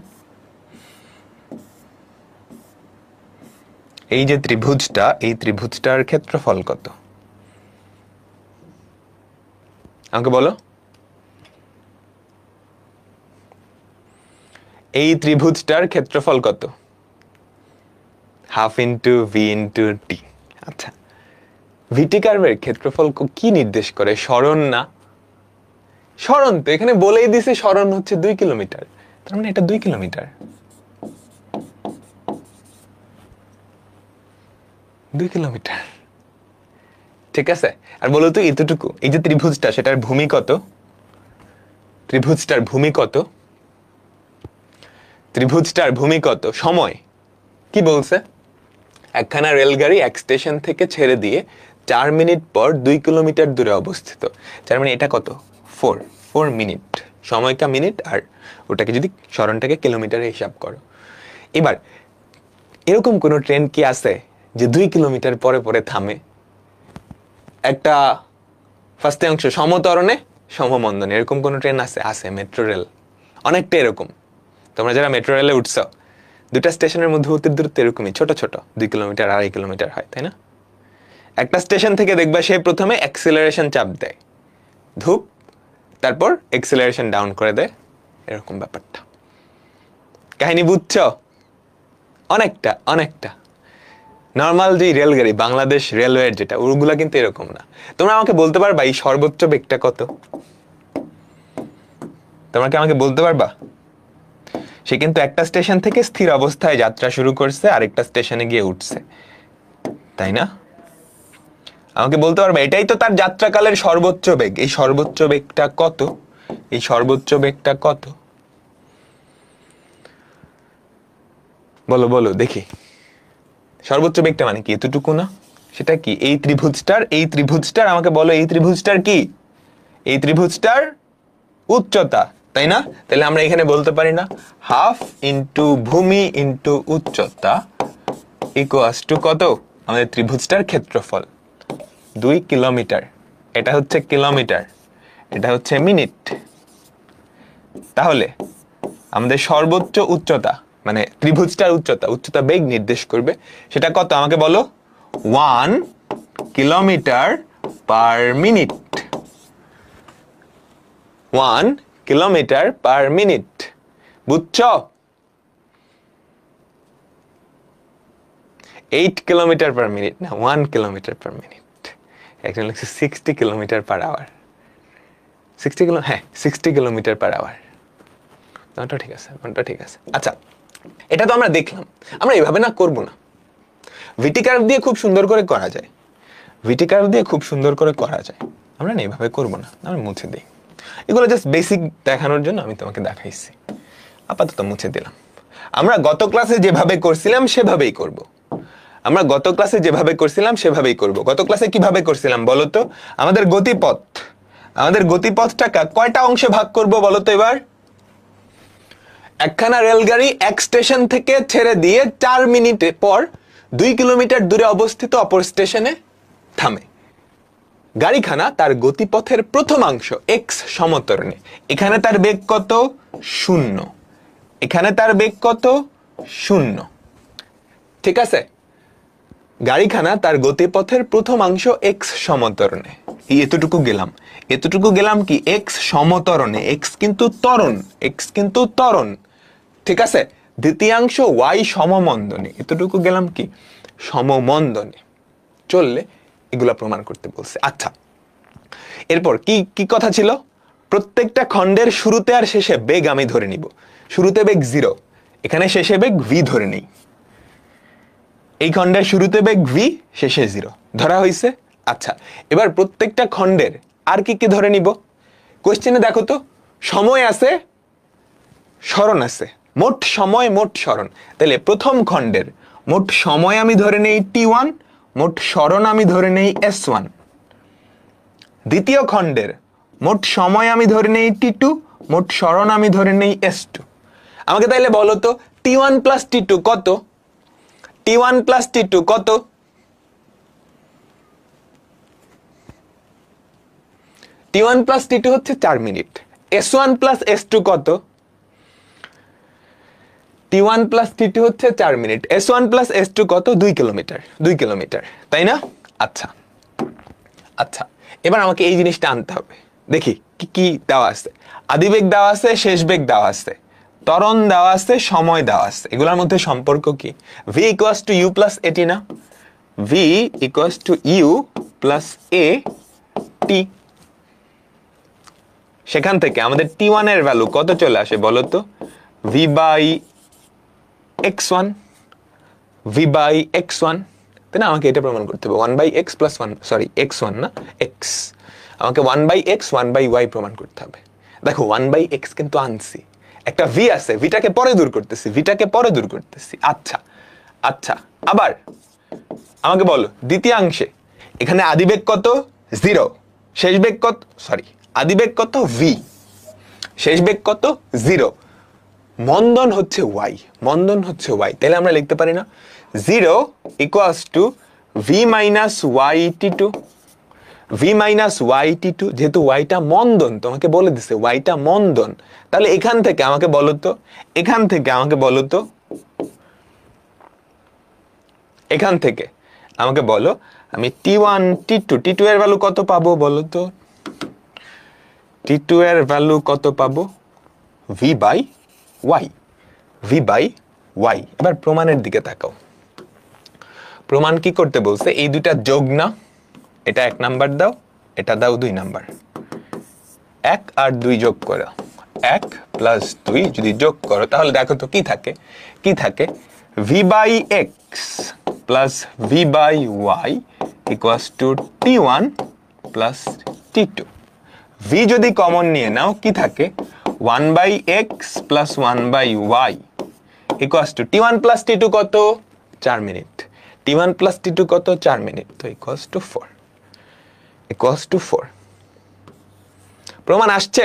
এই যে ত্রিভুজটা, এই ত্রিভুজটার ক্ষেত্রফল কত আমাকে বলো। এই ত্রিভুজটার ক্ষেত্রফল কত? Half into V into T. আচ্ছা, ভিটি কার্ভের ক্ষেত্রফল কি নির্দেশ করে? সরণ না? সরণ তো এখানে বলেই দিছে, সরণ হচ্ছে 2 কিলোমিটার, তার মানে এটা 2 কিলোমিটার। 2 কিলোমিটার, ঠিক আছে। আর বলো তো এতটুকু, এই যে ত্রিভুজটা, সেটার ভূমি কত? ত্রিভুজটার ভূমি কত? ত্রিভুজটার ভূমি কত? সময় কি বলছে? একখানা রেলগাড়ি এক স্টেশন থেকে ছেড়ে দিয়ে 4 মিনিট পর 2 কিলোমিটার দূরে অবস্থিত, তার মানে এটা কত? 4 মিনিট। সময়টা মিনিট, আর ওটাকে যদি সরণটাকে কিলোমিটারে হিসাব করো। এবার এরকম কোন ট্রেন কি আছে যে 2 কিলোমিটার পরে পরে থামে? একটা ফার্স্ট অংশ সমতরণে সমমন্দনে, এরকম কোন ট্রেন আছে? আছে, মেট্রো রেল। অনেকটা এরকম, তোমরা যারা মেট্রো রেলে উঠছো, দুটা স্টেশনের মধ্যবর্তী দূরত্ব এরকমই, ছোট ছোট, 2 কিলোমিটার 2.5 কিলোমিটার হয়, তাই না? একটা স্টেশন থেকে দেখবা সে প্রথমে অ্যাক্সিলারেশন চাপ দেয়, ধূপ, তারপর অ্যাক্সিলারেশন ডাউন করে দেয়, এরকম ব্যাপারটা। কাহিনী বুঝছো? অনেকটা নর্মাল যে রেলগাড়ি, বাংলাদেশ রেলওয়ের যেটা, ওগুলা কিন্তু এরকম না। তোমরা আমাকে বলতে পারবা এই সর্বোচ্চ বেগটা কত? তোমরা কি আমাকে বলতে পারবা? সে কিন্তু একটা স্টেশন থেকে স্থির অবস্থায় যাত্রা শুরু করছে, আরেকটা স্টেশনে গিয়ে উঠছে, তাই না? আমাকে বলতে পারবা এটাই তো তার যাত্রাকালের সর্বোচ্চ বেগ। এই সর্বোচ্চ বেগটা কত? এই সর্বোচ্চ বেগটা কত? বলো বলো দেখি। সর্বোচ্চ বেগটা মানে কি? এতটুকু না? সেটা কি? এই ত্রিভুজটার আমাকে বলো, এই ত্রিভুজটার কি? এই ত্রিভুজটার উচ্চতা, তাই না? তাহলে আমরা এখানে বলতে পারি না হাফ ইন্টু ভূমি ইন্টু উচ্চতা ইকুয়ালস টু কত? আমাদের ত্রিভুজটার ক্ষেত্রফল 2 কিলোমিটার। এটা হচ্ছে কিলোমিটার, এটা হচ্ছে মিনিট। তাহলে আমাদের সর্বোচ্চ উচ্চতা মানে ত্রিভুজটার উচ্চতা বেগ নির্দেশ করবে, সেটা কত আমাকে বলো? 1 kilometre per minute. 1 kilometre per minute, বুঝছো? 8 কিলোমিটার পার মিনিট না, 1 কিলোমিটার পার মিনিট। একজন লিখছে 60 kilometre per hour. 60 kilometre per hour. ওটা ঠিক আছে। আচ্ছা, এটা তো আমরা দেখলাম, আমরা এইভাবে না করব না। ভিটি কার্ভ দিয়ে খুব সুন্দর করে করা যায়, আমরা না এইভাবে করব না, আমরা মুছে দিই। এগুলো জাস্ট বেসিক দেখানোর জন্য আমি তোমাকে দেখাইছি, আপাতত মুছে দিলাম। আমরা গত ক্লাসে যেভাবে করছিলাম সেভাবেই করব। গত ক্লাসে কিভাবে করছিলাম বলো তো? আমাদের গতিপথটাকে কয়টা অংশে ভাগ করব বলো তো এবার? একখানা রেলগাড়ি এক স্টেশন থেকে ছেড়ে দিয়ে 4 মিনিট পর 2 কিলোমিটার দূরে অবস্থিত অপর স্টেশনে থামে। গাড়িখানা তার গতিপথের প্রথমাংশ এক্স সমতরণে, এখানে তার বেগ কত? 0। এখানে তার বেগ কত? 0। ঠিক আছে, গাড়িখানা তার গতিপথের প্রথমাংশ এক্স সমতরণে। এতটুকু গেলাম কি? এক্স সমতরণে। এক্স কিন্তু ত্বরণ, ঠিক আছে। দ্বিতীয়াংশ ওয়াই সমমন্দনে, এতটুকু গেলাম কি? সমমন্দনে। চললে এগুলা প্রমাণ করতে বলছে। আচ্ছা, এরপর কি কি কথা ছিল, প্রত্যেকটা খণ্ডের শুরুতে আর শেষে বেগ আমি ধরে নিব। শুরুতে বেগ 0, এখানে শেষে বেগ v ধরে নেই। এই খণ্ডের শুরুতে বেগ v, শেষে 0 ধরা হয়েছে। আচ্ছা, এবার প্রত্যেকটা খণ্ডের আর কি কি ধরে নিব। কোশ্চেনে দেখো তো, সময় আছে, সরণ আছে, মোট সময় মোট সরণ। তাহলে প্রথম খণ্ডের মোট সময় আমি ধরে নেই t1, মোট সরণ আমি ধরে নেই s1। দ্বিতীয় খণ্ডের মোট সময় আমি ধরে নেই t2, মোট সরণ আমি ধরে নেই s2। আমাকে তাইলে বলো তো t1 প্লাস t2 কত? t1 প্লাস t2 কত? t1 প্লাস t2 হচ্ছে 4 মিনিট। s1 প্লাস s2 কত? t1 প্লাস t2 হচ্ছে 4 মিনিট। s1 প্লাস s2 কত? 2 কিলোমিটার। 2 কিলোমিটার, তাই না? আচ্ছা আচ্ছা, এবার আমাকে এই জিনিসটা আনতে হবে। দেখি কি কি দেওয়া আছে। আদিবেগ দেওয়া আছে, শেষ বেগ দেওয়া আছে, ত্বরণ দেওয়া আছে, সময় দেওয়া আছে। এগুলোর মধ্যে সম্পর্ক কি? v equals to u plus at না? v equals to u plus a t। সেখান থেকে আমাদের t1 এর ভ্যালু কত চলে আসে বলো তো? v by x1, v by x1, তাই না? আমাকে এটা প্রমাণ করতে হবে 1 by x plus 1, sorry x1 না, x। আমাকে 1 বাই x 1 বাই y প্রমাণ করতে হবে। দেখো 1 বাই x কিন্তু আনছি, একটা v আছে, ভিটাকে পরে দূর করতেছি, ভিটাকে পরে দূর করতেছি। আচ্ছা আচ্ছা, আবার আমাকে বলো দ্বিতীয়াংশে এখানে আদিবেগ কত? 0। শেষ বেগ কত? সরি, আদিবেগ কত? v। শেষ বেগ কত? 0। মন্দন হচ্ছে y, মন্দন হচ্ছে y। তাহলে আমরা লিখতে পারি না 0 equals to v minus y t2, v minus y t2। যেহেতু yটা মন্দন, তোমাকে বলে দিছে yটা মন্দন, তাহলে এখান থেকে আমাকে বলো তো, এখান থেকে আমাকে বলো তো, এখান থেকে আমাকে বলো আমি t1 t2 এর ভ্যালু কত পাবো বলো তো? t2 এর ভ্যালু কত পাবো? v by y, v by y। এবার প্রমাণের দিকে তাকাও। প্রমাণ কি করতে বলছে? এই দুইটা যোগ না, এটা 1 নাম্বার দাও, এটা দাও 2 নাম্বার। 1 আর 2 যোগ করো, 1 প্লাস 2 যদি যোগ করো তাহলে দেখো তো কি থাকে? কি থাকে? v by x plus v by y equals to t1 plus t2। v যদি কমন নিয়ে নাও কি থাকে? 1 by x plus 1 by y equals to t1 plus t2 কত? 4 মিনিট। t1 প্লাস t2 কত? 4 মিনিট, তো ইকুয়ালস টু 4, ইকুয়ালস টু 4। প্রমাণ আসছে?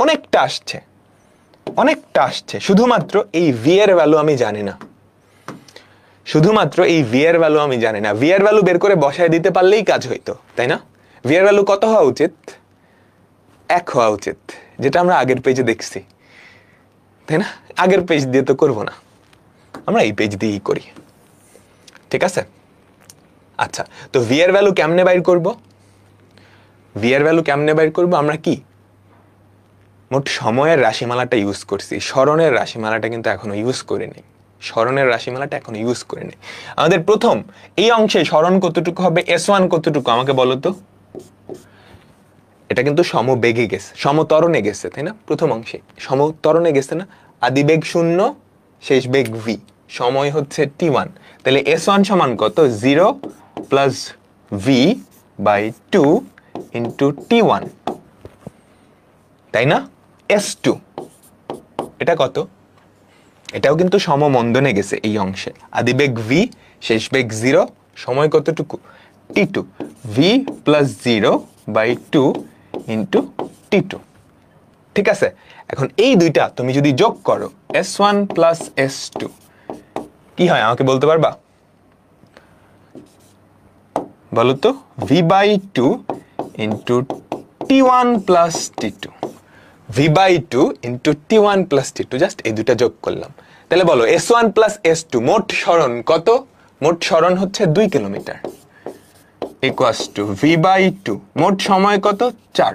অনেকটা আসছে, অনেকটা আসছে। শুধুমাত্র এই v এর ভ্যালু আমি জানি না, শুধুমাত্র এই v এর ভ্যালু আমি জানি না। v এর ভ্যালু বের করে বসায় দিতে পারলেই কাজ হইতো, তাই না? v এর ভ্যালু কত হওয়া উচিত? 1 হওয়া উচিত, যেটা আমরা আগের পেজে দেখছি, তাই না? আগের পেজ দিয়ে তো করবো না, আমরা এই পেজ দিয়েই করি, ঠিক আছে? আচ্ছা, তো v এর ভ্যালু কেমনে বাইর করব? v এর ভ্যালু কেমনে বাইর করব? আমরা কি মোট সময়ের রাশিমালাটা ইউজ করছি, সরণের রাশিমালাটা কিন্তু এখনো ইউজ করিনি। সরণের রাশিমালাটা এখনো ইউজ করিনি। আমাদের প্রথম এই অংশে সরণ কতটুকু হবে? s1 কতটুকু আমাকে বলো তো? এটা কিন্তু সমবেগে গেছে, সমত্বরণে গেছে, তাই না? প্রথম অংশে সমত্বরণে গেছে না? আদিবেগ 0, শেষ বেগ v, সময় হচ্ছে t1। তাহলে s1 সমান কত? 0 plus v by 2 into t1, তাই না? s2 এটা কত? এটাও কিন্তু সমমন্দনে গেছে এই অংশে। আদিবেগ v, শেষ বেগ 0, সময় কতটুকু? t2, v plus 0 by 2 into t2, ঠিক আছে? এখন এই দুইটা তুমি যদি যোগ করো s1 প্লাস s2 কি হয় আমাকে বলতে পারবা? বলো তো? v by 2 into t1 plus t2, v by 2 into t1 plus t2, just এই দুইটা যোগ করলাম। তাহলে বলো s1 প্লাস s2 মোট সরণ কত? মোট সরণ হচ্ছে 2 kilometre, equals to v by 2, মোট সময় কত? 4।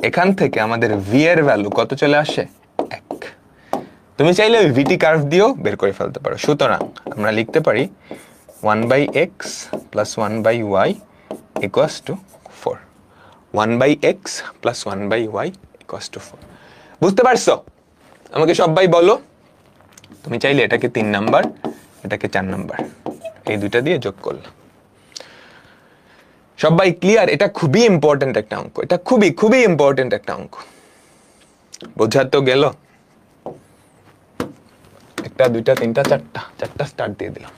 এখান থেকে আমাদের v এর ভ্যালু কত চলে আসে? 1। তুমি চাইলে ওই vt কার্ভ দিয়েও বের করে ফেলতে পারো। সুতরাং আমরা লিখতে পারি 1 by x plus 1 by y equals to 4। 1/x plus 1/y equals to 4. বুঝতে পারছো? আমাকে সবাই বলো। তুমি চাইলে এটাকে 3 নাম্বার, এটাকে 4 নাম্বার, এই দুইটা দিয়ে যোগ করলাম। সবাই ক্লিয়ার? এটা খুবই ইম্পর্টেন্ট একটা অঙ্ক, এটা খুবই খুবই ইম্পর্টেন্ট একটা অঙ্ক। বোঝা তো গেল? একটা, দুইটা, তিনটা, চারটা স্টার্ট দিয়ে দিলাম।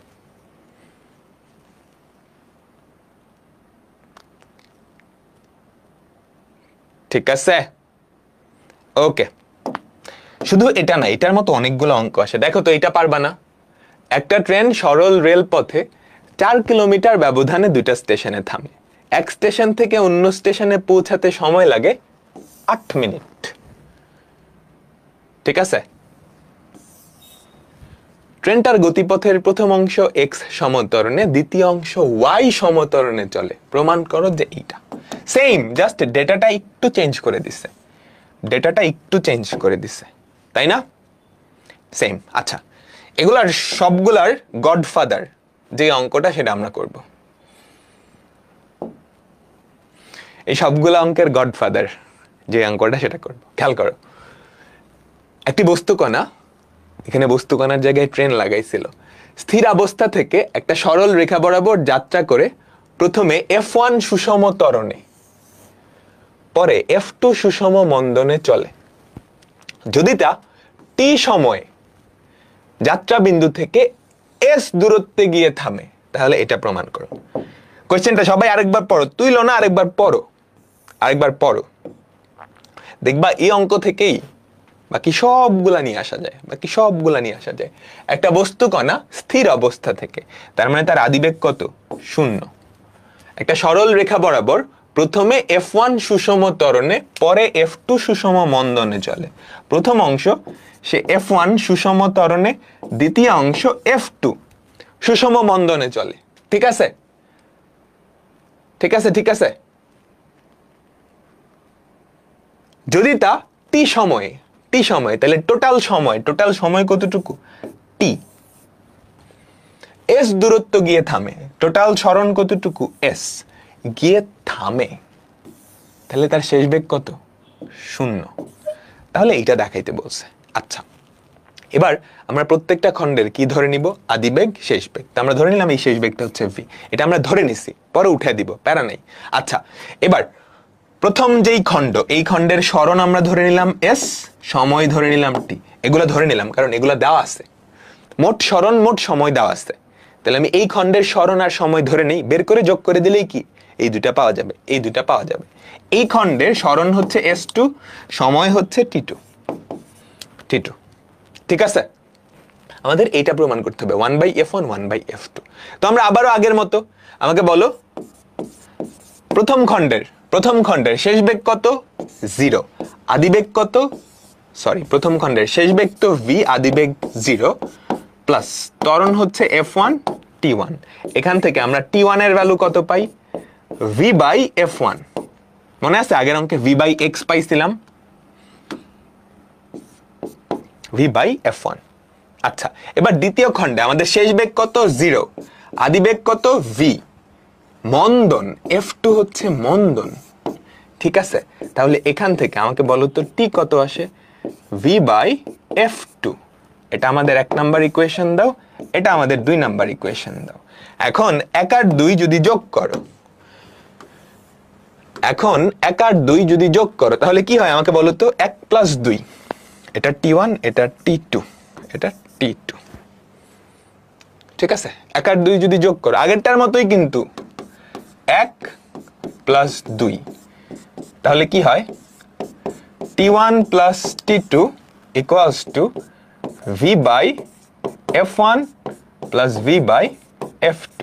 ঠিক আছে, ওকে। শুধু এটা না, এটার মতো অনেকগুলো অঙ্ক আসে। দেখো তো, এটা পারবা না? একটা ট্রেন সরল রেল পথে 4 কিলোমিটার ব্যবধানে দুইটা স্টেশনে থামে। এক স্টেশন থেকে অন্য স্টেশনে পৌঁছাতে সময় লাগে 8 মিনিট। ঠিক আছে? ট্রেনটার গতিপথের প্রথম অংশ x সমতরণে, দ্বিতীয় অংশ y সমতরণে চলে। প্রমাণ করো যে এইটা সেম, জাস্ট ডেটাটা একটু চেঞ্জ করে দিছে, ডেটাটা একটু চেঞ্জ করে দিছে, তাই না? সেম। আচ্ছা, এগুলার সবগুলার গডফাদার যে অঙ্কটা, সেটা আমরা করব। এই সবগুলো অঙ্কের গডফাদার যে অঙ্কটা, সেটা করব। খেয়াল করো, একটি বস্তুকণা, এখানে বস্তুকণার জায়গায় ট্রেন লাগাইছিল, স্থির অবস্থা থেকে একটা সরল রেখা বরাবর যাত্রা করে প্রথমে F1 সুষম ত্বরণে, পরে F2 সুষম মন্দনে চলে। যদি তা t সময়ে যাত্রা বিন্দু থেকে s দূরত্বে গিয়ে থামে, তাহলে এটা প্রমাণ করো। কোশ্চেনটা সবাই আরেকবার পড়ো, তুইলো না, আরেকবার পড়ো, আরেকবার পড়ো। দেখবা এই অঙ্ক থেকেই বাকি সবগুলা নিয়ে আসা যায়, বাকি সবগুলা নিয়ে আসা যায়। একটা বস্তুকণা স্থির অবস্থা থেকে, তার মানে তার আদিবেগ কত? 0। একটা সরল রেখা বরাবর প্রথমে F1 সুষম ত্বরণে, পরে F2 সুষম মন্দনে চলে। প্রথম অংশ সে F1 সুষম ত্বরণে, দ্বিতীয় অংশ F2 সুষম মন্দনে চলে। ঠিক আছে? ঠিক আছে, ঠিক আছে। যদি তা t সময়ে, তাহলে টোটাল সময় কতটুকু? t। s দূরত্ব গিয়ে থামে, টোটাল সরণ কতটুকু? s গিয়ে থামে, তাহলে তার শেষ বেগ কত? 0। তাহলে এইটা দেখাইতে বলছে। আচ্ছা, এবার আমরা প্রত্যেকটা খণ্ডের কি ধরে নিব? আদিবেগ, শেষ বেগ। তো আমরা ধরে নিলাম এই শেষ বেগটা হচ্ছে v, এটা আমরা ধরে নিছি, পরে উঠে দিব, প্যারা নাই। আচ্ছা, এবার প্রথম যেই খণ্ড, এই খণ্ডের সরণ আমরা ধরে নিলাম s, সময় ধরে নিলাম t। এগুলো ধরে নিলাম কারণ এগুলো দেওয়া আছে, মোট সরণ মোট সময় দেওয়া আছে। তাহলে আমি এই খণ্ডের সরণ আর সময় ধরে নেই, বের করে যোগ করে দিলেই কি এই দুটা পাওয়া যাবে, এই দুটা পাওয়া যাবে। এই খণ্ডের সরণ হচ্ছে s2, সময় হচ্ছে t2। ঠিক আছে? আমাদের এইটা প্রমাণ করতে হবে, 1/f1 1/f2। তো আমরা আবারও আগের মতো, আমাকে বলো প্রথম খণ্ডের শেষ বেগ কত? 0। আদিবেগ কত? প্রথম খণ্ডের শেষ বেগ তো v, আদিবেগ 0, প্লাস ত্বরণ হচ্ছে F1 T1। এখান থেকে আমরা T1 এর ভ্যালু কত পাই? v/f1। মনে আছে আগের অঙ্কে v/x পাইছিলাম, v/f1। আচ্ছা, এবার দ্বিতীয় খণ্ডে আমাদের শেষ বেগ কত? 0। আদিবেগ কত? v। মন্দন F2 হচ্ছে মন্দন। ঠিক আছে? তাহলে এখান থেকে আমাকে বলো তো t কত আসে? v/f2। এটা আমাদের 1 নাম্বার ইকুয়েশন দাও, এটা আমাদের 2 নাম্বার ইকুয়েশন দাও। এখন 1 আর 2 যদি যোগ করো, তাহলে কি হয় আমাকে বলো তো? 1 + 2, এটা T1, এটা T2, এটা T2। ঠিক আছে? 1 আর 2 যদি যোগ করো, আগেরটার মতোই কিন্তু 1 + 2, তাহলে কি হয়? T1 + T2 = v/f1 + v/f2।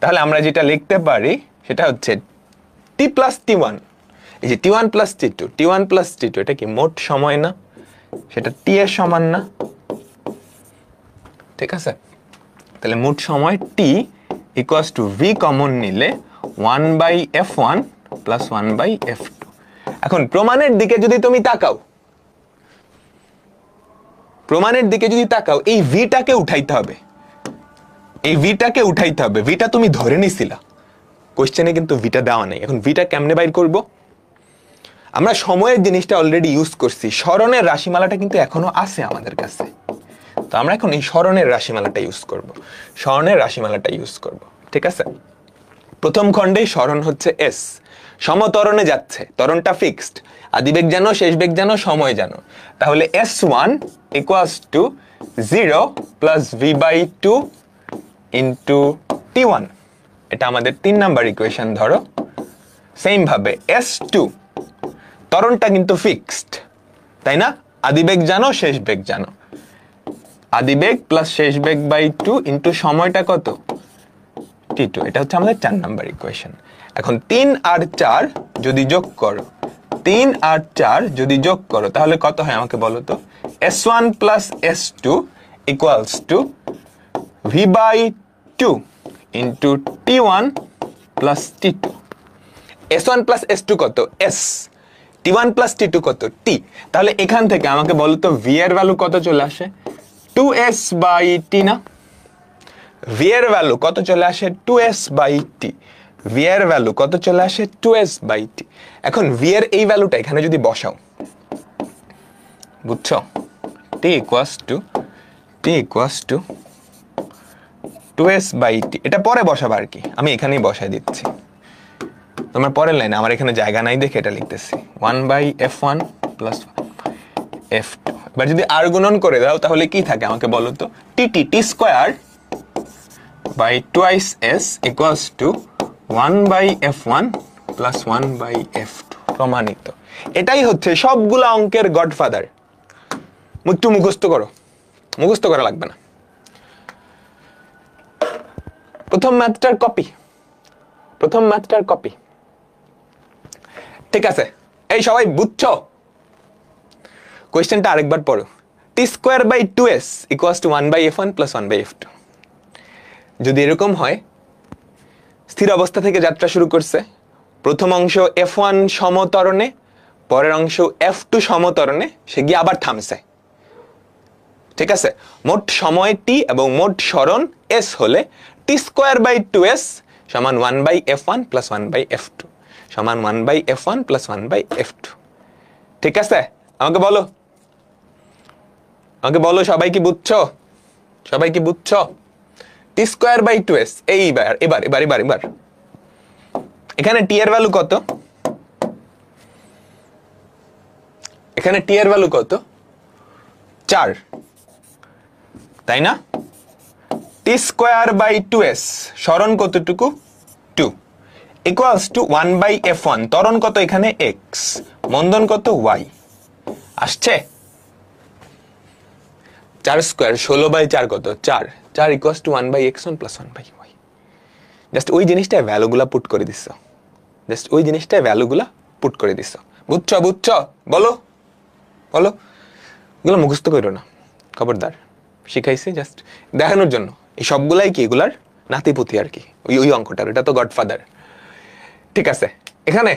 তাহলে আমরা যেটা লিখতে পারি সেটা হচ্ছে t + t1, এই যে T1 + T2, এটা কি মোট সময় না? সেটা t এর সমান না? ঠিক আছে? তাহলে মোট সময় t = v কমন নিলে 1/f1 + 1/f2। এখন প্রমাণের দিকে যদি তুমি তাকাও, এই ভিটাকে উঠাইতে হবে, ভিটা তুমি ধরে নিছিলা, কোশ্চেনে কিন্তু ভিটা দেওয়া নেই। এখন ভিটা কেমনে বাইর করব? আমরা সময়ের জিনিসটা অলরেডি ইউজ করছি, স্মরণের রাশিমালাটা কিন্তু এখনো আছে আমাদের কাছে। তো আমরা এখন এই স্মরণের রাশিমালাটা ইউজ করব, স্মরণের রাশিমালাটা ইউজ করব। ঠিক আছে, প্রথম খণ্ডে স্মরণ হচ্ছে এস, সমতরণে যাচ্ছে, ত্বরণটা ফিক্সড, আদিবেগ জানো, শেষ বেগ জানো, সময় জানো, তাহলে S1 equals to 0 plus v/2 into T1, এটা আমাদের 3 নাম্বার ইকুয়েশন। ধরো সেম ভাবে S2, ত্বরণটা কিন্তু ফিক্সড, তাই না? আদিবেগ জানো, শেষ বেগ জানো, আদিবেগ প্লাস শেষ বেগ বাই 2 ইন্টু সময়টা কত? T2, এটা হচ্ছে আমাদের 4 নাম্বার ইকুয়েশন। এখন 3 আর 4 যদি যোগ করো, 3 আর 4 যদি যোগ করো তাহলে কত হয় আমাকে বলো তো? S1 plus S2 equals to v/2 into T1 plus T2। S1 plus S2 কত? S। T1 প্লাস T2 কত? T। তাহলে এখান থেকে আমাকে বলো তো v এর ভ্যালু কত চলে আসে? 2s/t না? v এর ভ্যালু কত চলে আসে? 2s/t। v এর ভ্যালু কত চলে আসে? 2s/t। এখন v এর এই ভ্যালুটা এখানে যদি বসাও, বুঝছো? t ইকুয়ালস টু 2s/t, এটা পরে বসাবো আর কি, আমি এখানেই বসাই দিচ্ছি। তোমার পরের লাইনে আমার এখানে জায়গা নাই দেখে এটা লিখতেছি 1/f1 প্লাস f2। এবার যদি আর গুণন করে দাও তাহলে কি থাকে আমাকে বলো তো? t square by twice s equals to 1/f1 plus 1/f2 প্রমাণিত। এটাই হচ্ছে সবগুলা অঙ্কের গডফাদার। একটু মুখস্থ করো, মুখস্থ করা লাগবে না। প্রথম ম্যাথটার কপি। ঠিক আছে, এই সবাই বুঝছো? কোয়েশ্চেনটা আরেকবার পড়ো। t square by 2s equals to 1/f1 plus 1/f2। যদি এরকম হয়, স্থির অবস্থা থেকে যাত্রা শুরু করছে, প্রথম অংশ f1 সমতরণে, পরের অংশ f2 সমতরণে, সে গিয়ে আবার থামছে। ঠিক আছে, মোট সময় t এবং মোট স্মরণ s হলে t স্কয়ার বাই 2s সমান 1/f1 প্লাস 1/f2 সমান 1/f1 প্লাস 1/f2। ঠিক আছে, আমাকে বলো সবাই কি বুঝছো? t স্কয়ার বাই 2s, এবার এখানে t এর ভ্যালু কত? এখানে t এর ভ্যালু কত? 4, তাই না? t স্কয়ার বাই 2s, স্মরণ কতটুকু? 2, ইকুয়ালস টু 1/f1, ত্বরণ কত এখানে? x, মন্দন কত? y। আসছে? 4 স্কয়ার 16/4 কত? 4 equals to 1/x1 plus 1/y। Just ওই জিনিসটায় ভ্যালুগুলা পুট করে দিছো, বুঝছো? বলো এগুলো মুখস্থ করো না, খবরদার। শিখাইছি জাস্ট দেখানোর জন্য। এই সবগুলাই কি এগুলার নাতিপুতি আর কি, ওই অঙ্কটার, এটা তো গডফাদার। ঠিক আছে, এখানে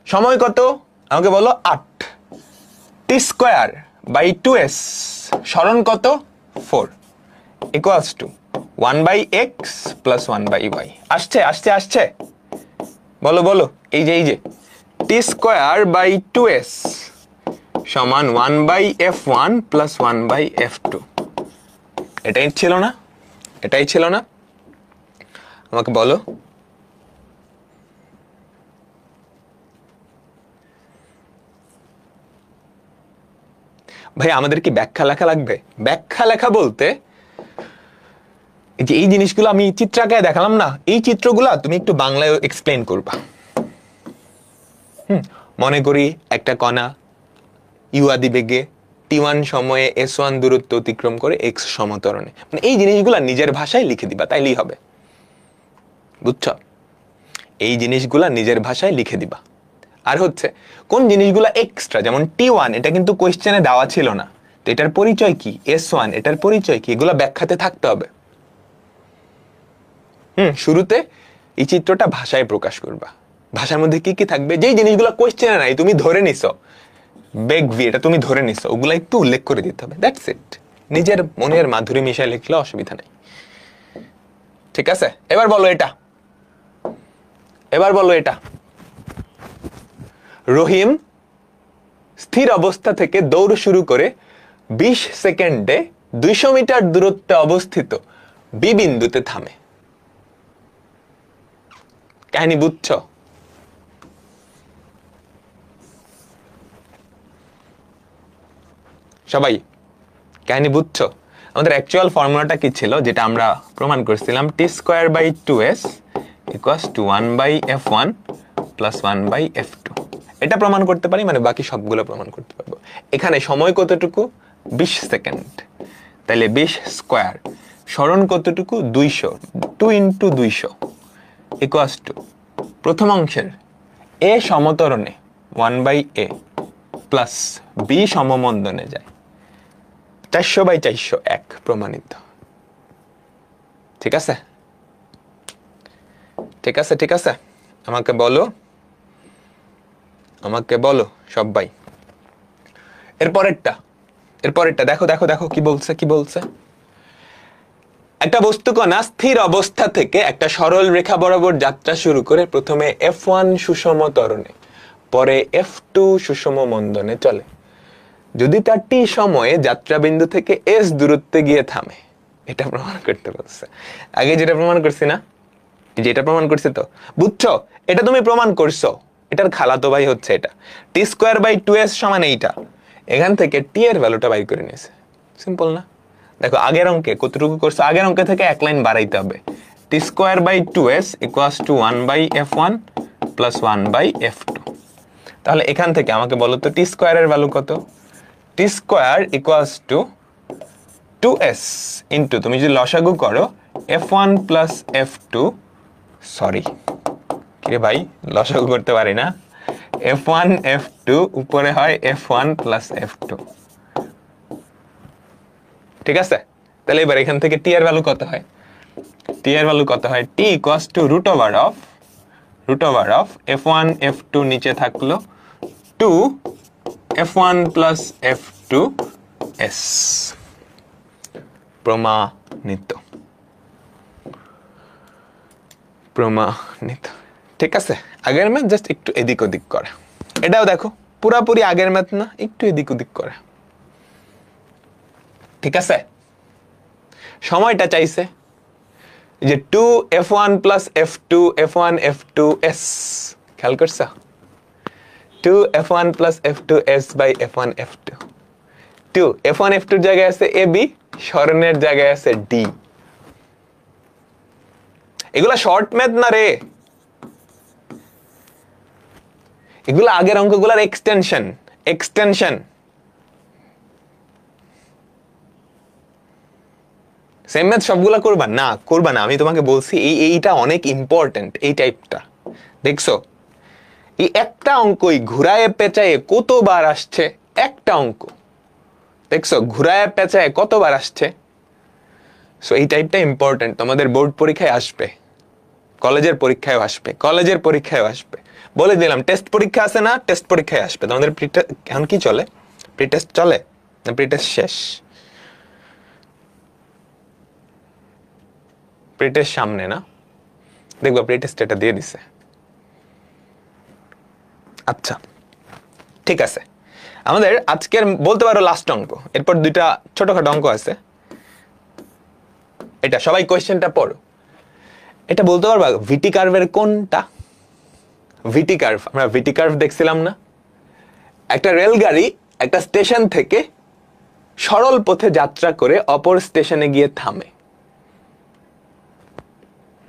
সময় কত আমাকে বলো? 8। t স্কয়ার বাই 2s, স্মরণ কত? 4, equals to 1/x plus 1/y। আসছে? বলো এই যে t স্কয়ার বাই 2s সমান 1/f1 প্লাস 1/f2। এটাই ছিল না? আমাকে বলো। ভাই আমাদের কি ব্যাখ্যা লেখা লাগবে? ব্যাখ্যা লেখা বলতে এই জিনিসগুলো আমি চিত্রাকারে দেখালাম না, এই চিত্রগুলা তুমি একটু বাংলায় এক্সপ্লেইন করবা। মনে করি একটা কণা u আদিবেগে t1 সময়ে s1 দূরত্ব অতিক্রম করে x সমতরণে, মানে এই জিনিসগুলা নিজের ভাষায় লিখে দিবা, তাইলেই হবে। বুঝছো? এই জিনিসগুলা নিজের ভাষায় লিখে দিবা। আর হচ্ছে কোন জিনিসগুলা এক্সট্রা, যেমন t1 এটা কিন্তু কোয়েশ্চেনে দেওয়া ছিল না, তো এটার পরিচয় কি? s1 এটার পরিচয় কি? এগুলা ব্যাখ্যাতে থাকতে হবে। শুরুতে এই চিত্রটা ভাষায় প্রকাশ করবা। ভাষার মধ্যে কি কি থাকবে? যেই জিনিসগুলো কোয়েশ্চেনে নাই, তুমি ধরে নিছো, বেগ ভি এটা তুমি ধরে নিছো, ওগুলা একটু উল্লেখ করে দিতে হবে। That's it. নিজের মনের মাধুরী মিশায় লিখলে অসুবিধা নেই। ঠিক আছে, এবার বলো এটা। রহিম স্থির অবস্থা থেকে দৌড় শুরু করে 20 সেকেন্ডে 200 মিটার দূরত্বে অবস্থিত বি বিন্দুতে থামে। কাহিনী বুঝছো? সবাই কাহিনী বুঝছো? আমাদের অ্যাকচুয়াল ফর্মুলাটা কি ছিল, যেটা আমরা প্রমাণ করছিলাম, t²/2s = 1/f1 + 1/f2। এটা প্রমাণ করতে পারি, মানে বাকি সবগুলো প্রমাণ করতে পারবো। এখানে সময় কতটুকু? 20 সেকেন্ড। তাহলে 20 স্কয়ার, সরণ কতটুকু? 200, 2 × 200 = প্রথম অংশের a সমতরণে 1/a প্লাস b সমমন্দনে যায় 400/400 1 প্রমাণিত। ঠিক আছে? ঠিক আছে, ঠিক আছে, আমাকে বলো সবাই। এরপরেরটা দেখো দেখো দেখো কি বলছে। একটা বস্তুকণা স্থির অবস্থা থেকে একটা সরল রেখা বরাবর যাত্রা শুরু করে প্রথমে f1 সুষম ত্বরণে, পরে f2 সুষম মন্দনে চলে। যদি তার t সময়ে যাত্রা বিন্দু থেকে s দূরত্বে গিয়ে থামে। এটা প্রমাণ করতে বলছে। আগে যেটা প্রমাণ করছি না, যেটা প্রমাণ করছি, তো বুঝছো? এটা তুমি প্রমাণ করছো, এটার খালাতো ভাই হচ্ছে এটা। t²/2s = এইটা। এখান থেকে t এর ভ্যালুটা বাই করে নিয়েছে। সিম্পল না? দেখো আগের অঙ্কে কতটুকু করছো, আগের অঙ্কে থেকে এক লাইন বাড়াইতে হবে। t²/2s = 1/f1 + 1/f2। তাহলে এখান থেকে আমাকে বলো তো t² এর ভ্যালু কত? t² = 2s ইন্টু, তুমি যদি লসাগু করো, f1 + f2, সরি কিরে ভাই, লসাগু করতে পারি না, f1 f2 উপরে হয় f1 + f2। ঠিক আছে? তাহলে এবার এখান থেকে t এর ভ্যালু কত হয়? t এর ভ্যালু কত হয়? t = √of f1 f2 নিচে থাকলো 2 f1 + f2s। প্রমাণিত। ঠিক আছে? আগের ম্যাথ জাস্ট একটু এদিক ওদিক করা। এটাও দেখো পুরাপুরি আগের ম্যাথ না, একটু এদিক ওদিক করা। ঠিক আছে? সময়টা চাইছে যে 2f1 + f2 f1 f2s। খেয়াল করছো? 2f1 + f2s/f1 f2। 2 f1 f2 এর জায়গায় আছে ab, সরণের জায়গায় আছে d। এগুলা শর্ট ম্যাথ না রে, এগুলো আগের অঙ্কগুলোর এক্সটেনশন। সেম ম্যাথ সবগুলা করবা না, আমি তোমাকে বলছি এইটা অনেক ইম্পর্টেন্ট। এই টাইপটা দেখছো, এই একটা অঙ্কই ঘুরায় পেঁচায়ে কতবার আসছে, একটা অঙ্ক দেখছো ঘুরায় পেঁচায়ে কতবার আসছে। সো এই টাইপটা ইম্পর্টেন্ট, তোমাদের বোর্ড পরীক্ষায় আসবে, কলেজের পরীক্ষায় আসবে। বলে দিলাম, টেস্ট পরীক্ষা আছে না, টেস্ট পরীক্ষায় আসবে তোমাদের। এখন কি চলে? প্রিটেস্ট চলে না প্রিটেস্ট শেষ? প্রিটেস্ট সামনে না, দেখবা প্রিটেস্ট এটা দিয়ে দিছে। আচ্ছা ঠিক আছে, আমাদের আজকের বলতে পারো লাস্ট অঙ্ক। এরপর দুইটা ছোটখাটো অঙ্ক আছে। এটা সবাই কোয়েশ্চেনটা পড়ো। এটা বলতে পারবা ভিটি কার্ভের কোনটা? ভিটি কার্ভ, আমরা ভিটি কার্ভ দেখছিলাম না? একটা রেলগাড়ি একটা স্টেশন থেকে সরল পথে যাত্রা করে অপর স্টেশনে গিয়ে থামে।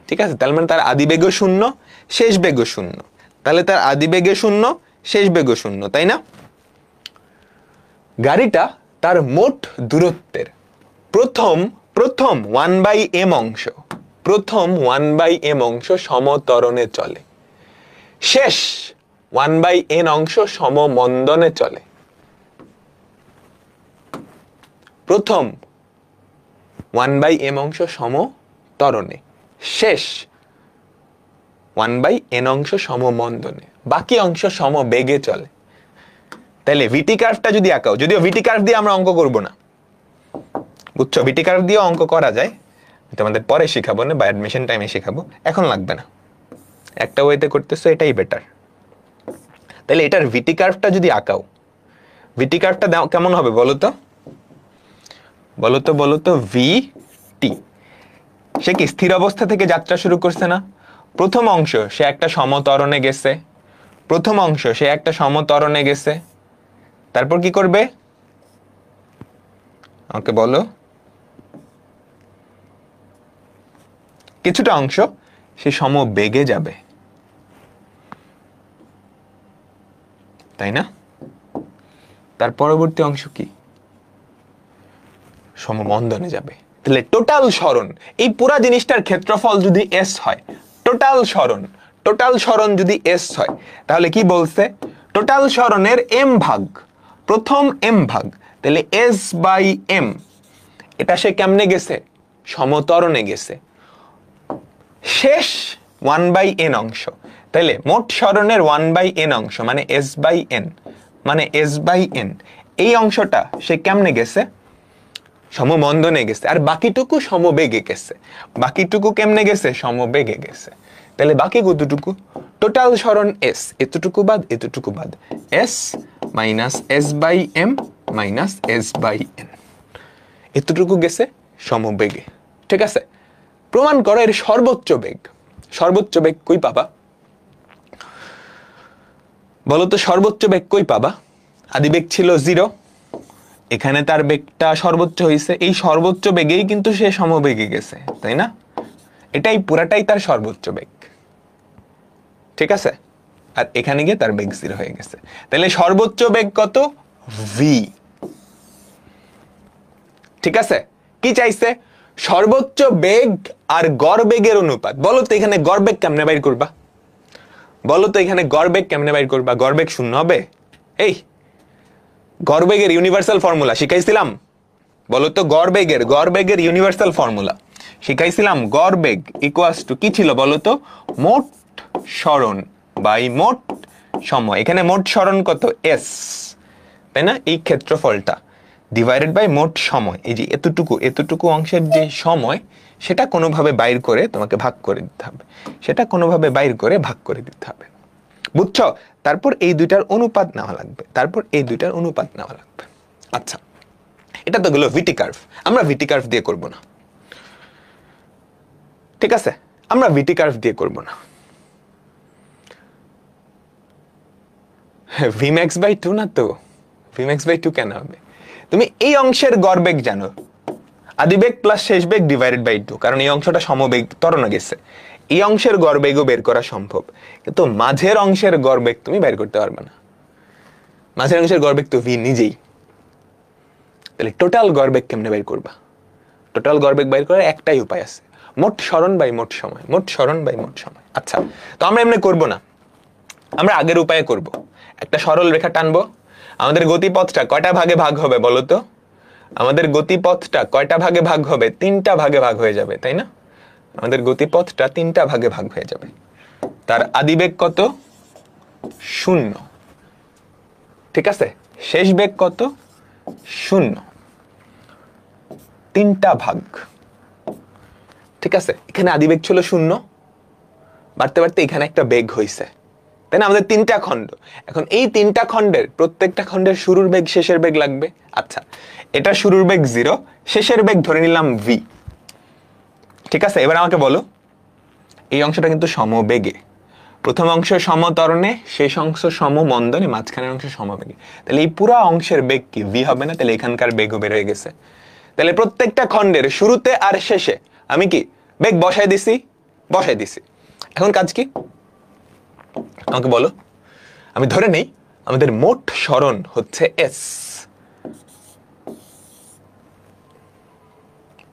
ঠিক আছে? তার মানে তার আদি বেগও 0, শেষ বেগও 0। তাহলে তার আদি বেগে 0, শেষ বেগও 0, তাই না? গাড়িটা তার মোট দূরত্বের প্রথম 1/m অংশ, প্রথম 1/m অংশ সমত্বরণে চলে, শেষ 1/n অংশ সমমন্দনে চলে। প্রথম 1/m অংশ সমত্বরণে, শেষ 1/n অংশ সমমন্দনে, বাকি অংশ সমবেগে চলে। তাহলে ভিটি কার্ভটা যদি আঁকাও, যদিও ভিটি কার্ভ দিয়ে আমরা অঙ্ক করব না, বুঝছো? ভিটি কার্ভ দিয়ে অঙ্ক করা যায়, তোমাদের পরে শিখাবো না, বা অ্যাডমিশন টাইমে শিখাবো, এখন লাগবে না। একটা ওয়েতে করতেছো, এটাই বেটার। তাহলে এটার ভিটি কার্ভটা যদি আঁকাও, ভিটি কার্ভটা কেমন হবে বলো তো, বলো তো ভি টি। সে কি স্থির অবস্থা থেকে যাত্রা শুরু করছে না? প্রথম অংশ সে একটা সমত্বরণে গেছে, প্রথম অংশ সে একটা সমত্বরণে গেছে, তারপর কি করবে আমাকে বলো? কিছুটা অংশ সে সমবেগে যাবে, তাই না? তার পরবর্তী অংশ কি? সমমন্দনে যাবে। তাহলে টোটাল সরণ, এই পুরা জিনিসটার ক্ষেত্রফল যদি এস হয়, টোটাল সরণ যদি এস হয়, তাহলে কি বলছে? টোটাল সরণের এম ভাগ, প্রথম এম ভাগ, তাহলে এস বাই এম, এটা সে কেমনে গেছে? সমত্বরণে গেছে। শেষ 1/n অংশ, তাহলে মোট সরণের 1/n অংশ মানে এস বাই এন, মানে এস বাই এন, এই অংশটা সে কেমনে গেছে? সমমন্দনে গেছে। আর বাকিটুকু সমবেগে গেছে। বাকিটুকু কেমনে গেছে? সমবেগে গেছে। তাহলে বাকি কতটুকু? টোটাল সরণ এস, এতটুকু বাদ এতটুকু বাদ, s minus s by m minus s by n, এতটুকু গেছে সমবেগে। ঠিক আছে, প্রমাণ করো এর সর্বোচ্চ বেগ। সর্বোচ্চ বেগ কই পাবা বলো তো? সর্বোচ্চ বেগ কই পাবা? আদিবেগ ছিল 0, এখানে তার বেগটা সর্বোচ্চ হয়েছে, এই সর্বোচ্চ বেগেই কিন্তু সে সমবেগে গেছে, তাই না? এটাই পুরাটাই তার সর্বোচ্চ বেগ। ঠিক আছে, আর এখানে গিয়ে তার বেগ 0 হয়ে গেছে। তাহলে সর্বোচ্চ বেগ কত? ভি। ঠিক আছে, কি চাইছে? সর্বোচ্চ বেগ আর গড় বেগের অনুপাত। বলো তো এখানে গড় বেগ কেমনে বাইর করবা? বলো তো এখানে গড় বেগ কেমনে বাইর করবা? গড় বেগ 0 হবে? এই গড় বেগের ইউনিভার্সাল ফর্মুলা শিখাইছিলাম। বলো তো গড় বেগের ইউনিভার্সাল ফর্মুলা শিখাইছিলাম। গড় বেগ ইকুয়ালস টু কি ছিল বলো তো? মোট সরণ বাই মোট সময়। এখানে মোট সরণ কত? এস, তাই না? এই ক্ষেত্রফলটা ডিভাইডেড বাই মোট সময়। এই যে এতটুকু অংশের যে সময়, সেটা কোনোভাবে বাইর করে তোমাকে ভাগ করে দিতে হবে, সেটা কোনোভাবে বাইর করে ভাগ করে দিতে হবে। বুঝছো? তারপর এই দুইটার অনুপাত নেওয়া লাগবে, আচ্ছা, এটা তো গেল ভিটি কার্ভ। আমরা ভিটি কার্ভ দিয়ে করব না, ঠিক আছে? আমরা ভিটি কার্ভ দিয়ে করব না। ভিম্যাক্স বাই 2 না তো? ভিম্যাক্স বাই 2 কেন হবে? তুমি এই অংশের গড় বেগ জানো, আদিবেগ প্লাস শেষ বেগ ডিভাইডেড বাই 2, কারণ এই অংশটা সমবেগ ত্বরণে গেছে। এই অংশের গড় বেগও বের করা সম্ভব, কিন্তু মাঝের অংশের গড় বেগ তুমি বের করতে পারবে না। মাঝের অংশের গড় বেগ তো ভি নিজেই। তাহলে টোটাল গড় বেগ কেমনে বের করবা? টোটাল গড় বেগ বের করার একটাই উপায় আছে, মোট সরণ বাই মোট সময়, মোট সরণ বাই মোট সময়। আচ্ছা, তো আমরা এমনি করব না, আমরা আগের উপায়ে করব। একটা সরল রেখা টানবো। আমাদের গতিপথটা কয়টা ভাগে ভাগ হবে বলো তো? আমাদের গতিপথটা কয়টা ভাগে ভাগ হবে? 3টা ভাগে ভাগ হয়ে যাবে, তাই না? আমাদের গতিপথটা 3টা ভাগে ভাগ হয়ে যাবে। তার আদিবেগ কত? 0, ঠিক আছে? শেষ বেগ কত? 0, 3টা ভাগ। ঠিক আছে, এখানে আদিবেগ ছিল 0, বাড়তে বাড়তে এখানে একটা বেগ হয়েছে, তাই না? আমাদের 3টা খণ্ড। এখন এই 3টা খণ্ডের প্রত্যেকটা খণ্ডের শুরুর বেগ শেষের বেগ লাগবে। আচ্ছা, এটা শুরুর বেগ 0, শেষের বেগ ধরে নিলাম ভি। ঠিক আছে, এবার আমাকে বলো, এই অংশটা কিন্তু সমবেগে। প্রথম অংশ সমত্বরণে, শেষ অংশ সমমন্দনে, মাঝখানের অংশ সমবেগে। তাহলে এই পুরো অংশের বেগ কি ভি হবে না? তাহলে এখানকার বেগও বের হয়ে গেছে। তাহলে প্রত্যেকটা খণ্ডের শুরুতে আর শেষে আমি কি বেগ বসাই দিছি? এখন কাজ কি আমাকে বলো? আমি ধরে নেই আমাদের মোট সরণ হচ্ছে এস।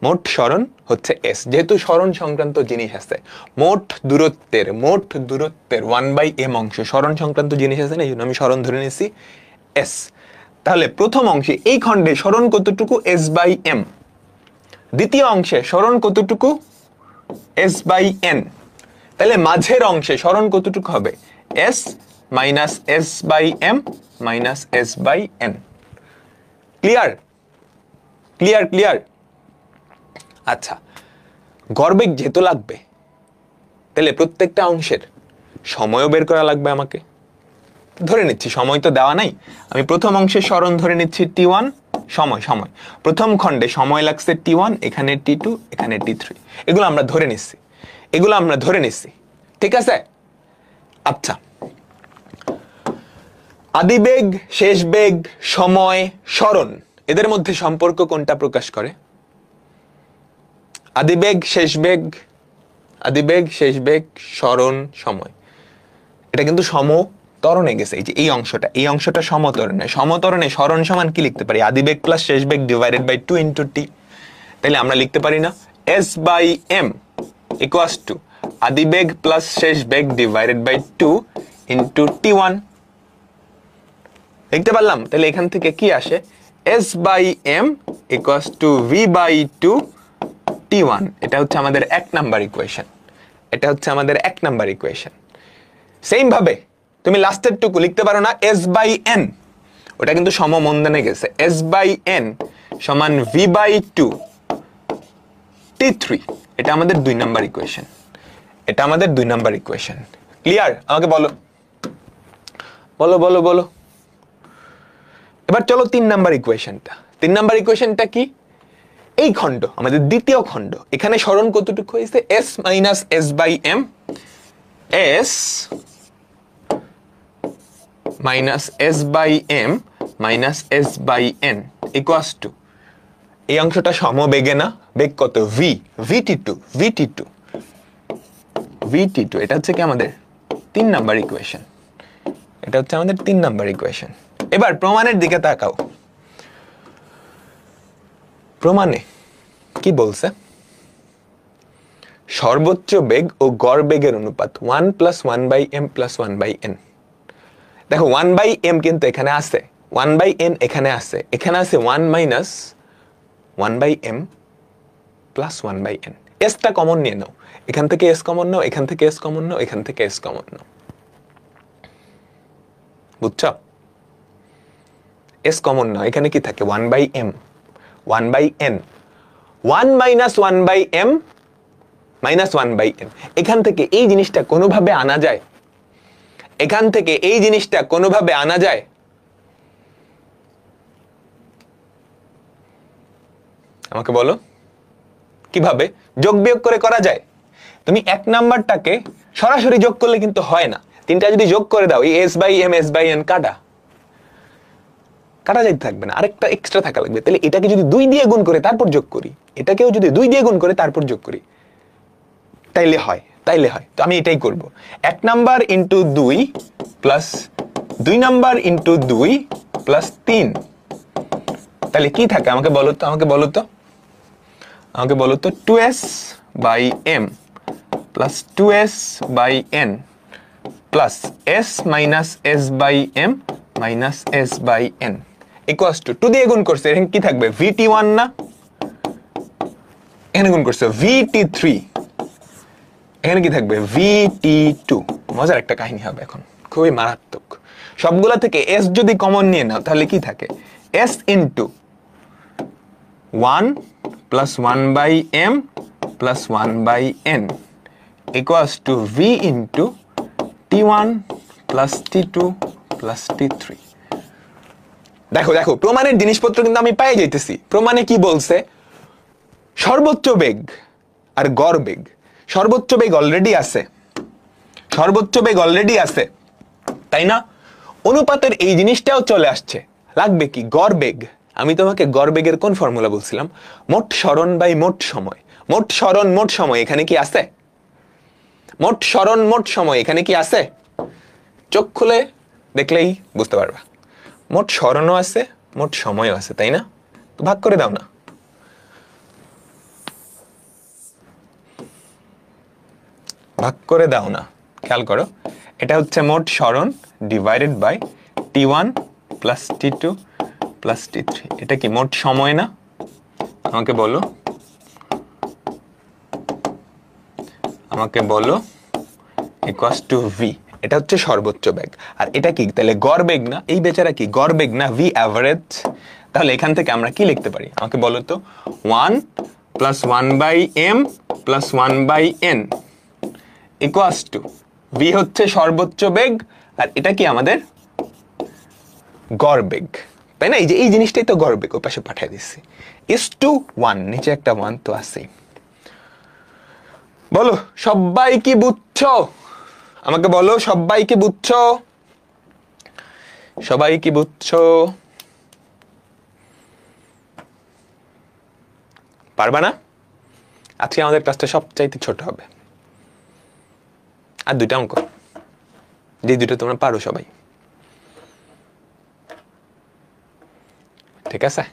মোট সরণ হচ্ছে এস, যেহেতু সরণ সংক্রান্ত জিনিস আছে, মোট দূরত্বের 1/m অংশ সরণ সংক্রান্ত জিনিস আছে না, এই জন্য আমি সরণ ধরে নিয়েছি এস। তাহলে প্রথম অংশে এই খণ্ডে সরণ কতটুকু? S by m. দ্বিতীয় অংশে সরণ কতটুকু? S by n. তাহলে মাঝের অংশে সরণ কতটুকু হবে? S minus s by m minus s by n. Clear? আচ্ছা, গড়বেগ যেহেতু লাগবে, তাহলে প্রত্যেকটা অংশের সময়ও বের করা লাগবে আমাকে, ধরে নিচ্ছি, সময় তো দেওয়া নাই, আমি প্রথম অংশের সরণ ধরে নিচ্ছি t1, সময় সময় প্রথম খণ্ডে সময় লাগছে t1, এখানে t2, এখানে t3, এগুলো আমরা ধরে নিচ্ছি, ঠিক আছে? আচ্ছা, আদিবেগ, শেষ বেগ, সময়, সরণ, এদের মধ্যে সম্পর্ক কোনটা প্রকাশ করে? আদিবেগ, শেষ বেগ, সরণ, সময়, এটা কিন্তু সমতরণে গেছে। এই যে এই অংশটা সমতরণে সরণ সমান কি লিখতে পারি? আদিবেগ প্লাস শেষ বেগ ডিভাইডেড বাই 2 ইন্টু টি। তাহলে আমরা লিখতে পারি না s by m equals to আদিবেগ প্লাস শেষ বেগ ডিভাইডেড বাই 2 ইন্টু t1, লিখতে পারলাম? তাহলে এখান থেকে কি আসে? s by m equals to v by 2 t1। এটা হচ্ছে আমাদের 1 নাম্বার ইকুয়েশন। সেম ভাবে তুমি লাস্টের টুকু লিখতে পারো না s বাই n, ওটা কিন্তু সমমন্দনে গেছে, s বাই n সমান v বাই 2 t3। এটা আমাদের 2 নাম্বার ইকুয়েশন। ক্লিয়ার? আমাকে বলো। এবার চলো 3 নাম্বার ইকুয়েশনটা কি? এই খণ্ড আমাদের দ্বিতীয় খণ্ড, এখানে সরণ কতটুকু হয়েছে? s minus s by m, s minus s by m minus s by n equals to, এই অংশটা সমবেগে না? বেগ কত? v, vt2, এটা হচ্ছে কি আমাদের 3 নাম্বার ইকুয়েশন। এবার প্রমাণের দিকে তাকাও। প্রমাণে কি বলছে? সর্বোচ্চ বেগ ও গড় বেগের অনুপাত 1 plus 1 by m plus 1 by n। দেখো 1 বাই m কিন্তু এখানে আছে, 1 বাই n এখানে আছে 1 minus 1 by m plus 1 by n। s টা কমন নিয়ে নাও, এখান থেকে s কমন নাও, এখান থেকে s কমন নাও, এখান থেকে s কমন নাও। বুঝছো? s কমন নাও, এখানে কি থাকে? 1 by m, 1 by n, 1 minus 1 by m minus 1 by n। এখান থেকে এই জিনিসটা কোনোভাবে আনা যায়? আমাকে বলো কিভাবে? যোগ বিয়োগ করে করা যায়? তুমি 1 নাম্বারটাকে সরাসরি যোগ করলে কিন্তু হয় না, 3টা যদি যোগ করে দাও, এই s by m, s by n কাটা যাইতে থাকবে না, আরেকটা এক্সট্রা থাকা লাগবে। তাহলে এটাকে যদি 2 দিয়ে গুণ করে তারপর যোগ করি, এটাকেও যদি 2 দিয়ে গুণ করে তারপর যোগ করি, তাইলে হয়। তো আমি এটাই করব। 1 number into 2 plus 2 number into 2 plus 3, তাহলে কি থাকে? আমাকে বলো তো 2s by m plus 2s by n plus s minus s by m minus s by n equals to 2 দিয়ে গুণ করছে, এখানে কি থাকবে? vt1 না? এখানে গুণ করছে vt3, এখানে কি থাকবে? vt2। মজার একটা কাহিনী হবে এখন, খুবই মারাত্মক। সবগুলা থেকে s যদি কমন নিয়ে নাও, তাহলে কি থাকে? s into 1 plus 1 by m plus 1 by n equals to v into t1 plus t2 plus t3। দেখো প্রমাণের জিনিসপত্র কিন্তু আমি পাই যাইতেছি। প্রমাণে কি বলছে? সর্বোচ্চ বেগ আর গড় বেগ। সর্বোচ্চ বেগ অলরেডি আছে, তাই না? অনুপাতের এই জিনিসটাও চলে আসছে, লাগবে কি? গড় বেগ। আমি তোমাকে গড় বেগের কোন ফর্মুলা বলছিলাম? মোট সরণ বাই মোট সময়। মোট সরণ মোট সময় এখানে কি আছে? চোখ খুলে দেখলেই বুঝতে পারবা। মোট সরণও আছে, মোট সময়ও আছে, তাই না? তো ভাগ করে দাও না। খেয়াল করো, এটা হচ্ছে মোট সরণ divided by t1 plus t2 plus t3। এটা কি মোট সময় না? আমাকে বলো ইকুয়ালস টু v। এটা হচ্ছে সর্বোচ্চ বেগ। আর এটা কি? তাহলে গড় বেগ না? এই বেচারা কি গড় বেগ না? v average. তাহলে এখান থেকে আমরা কি লিখতে পারি? আমাকে বলো তো। 1 plus 1 by m plus 1 by n equals to v হচ্ছে সর্বোচ্চ বেগ, আর এটা কি আমাদের গড়বেগ, তাই না? এই জিনিসটাই তো গড়বেগ, ওই পাশে পাঠিয়ে দিচ্ছি। ইস টু 1, নিচে একটা 1 তো আছেই। বলো সবাই কি বুঝছো? আমাকে বলো সবাই কি বুঝছো? সবাই কি বুঝছো? পারবা না? আজকে আমাদের ক্লাসটা সবচাইতে ছোট হবে, আর 2টা অঙ্ক, যে 2টা তোমরা পারো সবাই, ঠিক আছে?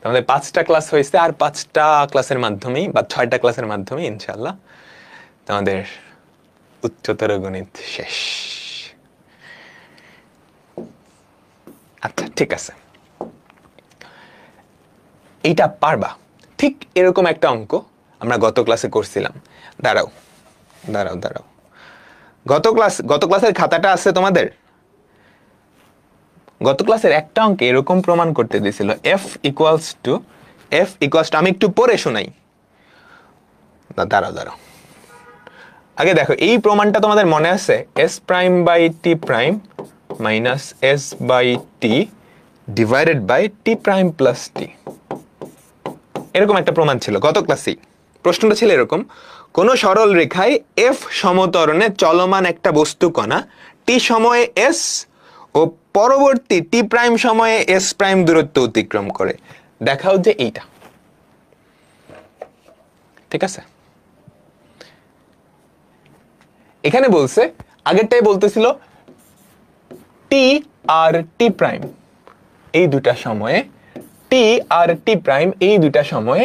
আমাদের 5টা ক্লাস হয়েছে, আর 5টা ক্লাসের মাধ্যমেই বা 6টা ক্লাসের মাধ্যমে ইনশাআল্লাহ তোমাদের উচ্চতর গণিত শেষ। আচ্ছা ঠিক আছে, এইটা পারবা। ঠিক এরকম একটা অঙ্ক আমরা গত ক্লাসে করছিলাম। দাঁড়াও দাঁড়াও দাঁড়াও, গত ক্লাসের খাতাটা আছে তোমাদের? গত ক্লাসের একটা অঙ্কে এরকম প্রমাণ করতে দিয়েছিল, f ইকুয়ালস টু, আমি একটু পড়ে শোনাই। দাঁড়াও দাঁড়াও, আগে দেখো এই প্রমাণটা তোমাদের মনে আছে? s prime by t prime minus s by t divided by t prime plus t, এরকম একটা প্রমাণ ছিল গত ক্লাসে। প্রশ্নটা ছিল এরকম, কোন সরল রেখায় f সমতরণে চলমান একটা বস্তু কণা টি সময়ে s ও পরবর্তী টি প্রাইম সময়ে s প্রাইম দূরত্ব অতিক্রম করে, দেখাও যে এইটা। ঠিক আছে, এখানে বলছে, আগেরটাই বলতেছিল টি আর টি প্রাইম এই দুটা সময়ে, টি আর টি প্রাইম এই দুটা সময়ে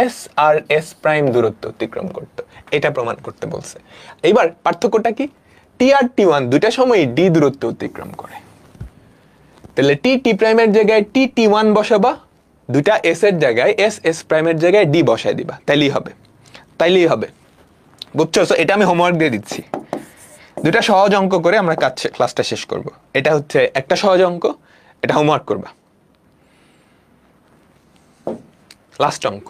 এস আর এস প্রাইম দূরত্ব অতিক্রম করত, এটা প্রমাণ করতে বলছে। এইবার পার্থক্যটা কি? টি আর টি ওয়ান দুটা সময় ডি দূরত্ব অতিক্রম করে, তাহলে টি টি প্রাইমের জায়গায় টি টি ওয়ান বসাবা, দুটা এস এর জায়গায় এস এস প্রাইমের জায়গায় ডি বসাই দিবা, তাইলেই হবে। বুঝছো? এটা আমি হোমওয়ার্ক দিয়ে দিচ্ছি, দুটা সহজ অঙ্ক করে আমরা ক্লাসটা শেষ করব। এটা হচ্ছে একটা সহজ অঙ্ক, এটা হোমওয়ার্ক করবা। লাস্ট অঙ্ক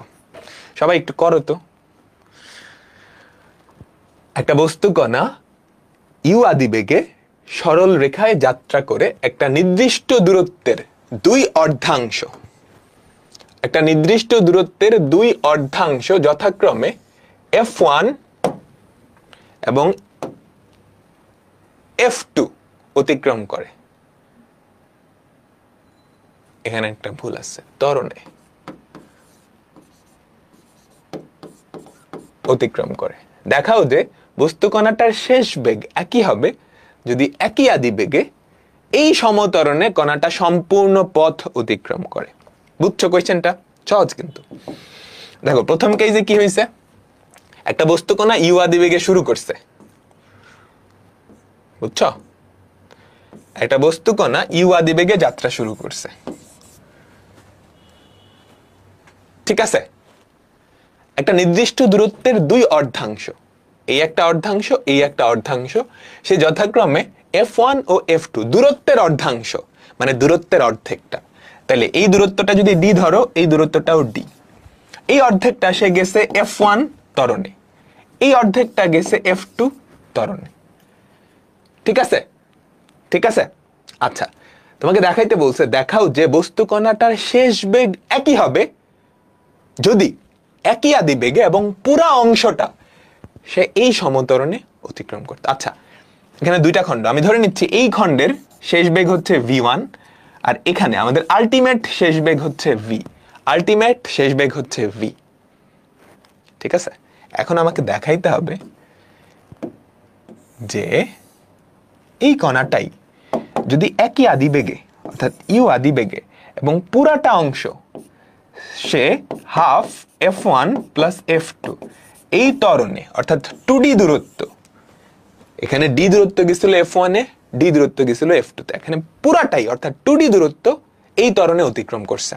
সবাই একটু করো তো। একটা বস্তু কণা ইউ আদিবেগে সরল রেখায় যাত্রা করে একটা নির্দিষ্ট দূরত্বের দুই অর্ধাংশ যথাক্রমে f1 এবং f2 অতিক্রম করে। এখানে একটা ভুল আছে, ত্বরণে অতিক্রম করে। দেখাও যে বস্তু কণাটার শেষ বেগ একই হবে যদি একই আদিবেগে এই সমতরণে কণাটা সম্পূর্ণ পথ অতিক্রম করে। বুঝছো কোয়েশ্চেনটা? সহজ কিন্তু। দেখো প্রথম কেসে কি হয়েছে, একটা বস্তু কণা ইউ আদিবেগে শুরু করছে, বুঝছো? একটা বস্তু কণা ইউ আদিবেগে যাত্রা শুরু করছে, ঠিক আছে? একটা নির্দিষ্ট দূরত্বের দুই অর্ধাংশ, এই একটা অর্ধাংশ, এই একটা অর্ধাংশ, সে যথাক্রমে f1 ও f2 দূরত্বের অর্ধাংশ, মানে দূরত্বের অর্ধেকটা। তাহলে এই দূরত্বটা যদি d ধরো, এই দূরত্বটাও d, এই অর্ধেকটা সে গেছে f1 ত্বরণে, এই অর্ধেকটা গেছে f2 ত্বরণে, ঠিক আছে? ঠিক আছে, আচ্ছা তোমাকে দেখাইতে বলছে, দেখাও যে বস্তু কণাটার শেষ বেগ একই হবে যদি একই আদিবেগে এবং পুরা অংশটা সে এই সমতরণে অতিক্রম করতে। আচ্ছা এখানে দুইটা খণ্ড, আমি ধরে নিচ্ছি এই খণ্ডের শেষ বেগ হচ্ছে v1, আর এখানে আমাদের আলটিমেট শেষ বেগ হচ্ছে v, আলটিমেট শেষ বেগ হচ্ছে v, ঠিক আছে? এখন আমাকে দেখাইতে হবে যে এই কণাটাই যদি একই আদিবেগে অর্থাৎ ইউ আদিবেগে এবং পুরাটা অংশ সে হাফ f1 প্লাস f2 এই ত্বরণে অর্থাৎ 2d দূরত্ব, এখানে d দূরত্ব গেছিল f1 এ, d দূরত্ব গেছিল f2 তে, এখানে পুরাটাই অর্থাৎ 2d দূরত্ব এই ত্বরণে অতিক্রম করছে,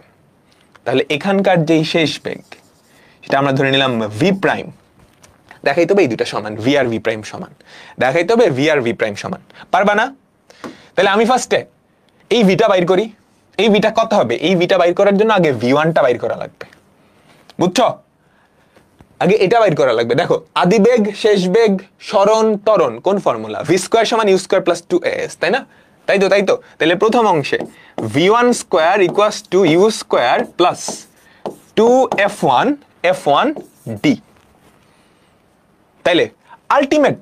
তাহলে এখানকার যেই শেষ বেগ সেটা আমরা ধরে নিলাম v প্রাইম। দেখাইতে হবে এই দুটা সমান, v আর v প্রাইম সমান, দেখাইতে হবে v আর v প্রাইম সমান। পারবা না? তাহলে আমি ফার্স্টে এই ভিটা বাইর করি। এই ভিটা কত হবে? এই ভিটা বাইর করার জন্য আগে v1 টা বাইর করা লাগবে, বুঝছো? আগে এটা বাইর করা লাগবে। দেখো আদিবেগ, শেষ বেগ, সরণ, ত্বরণ কোন ফর্মুলা? v স্কয়ার সমান u স্কয়ার প্লাস 2as, তাই না? তাই তো তাহলে প্রথম অংশে v1 square equals to u square plus 2f1 f1d, তাইলে আলটিমেট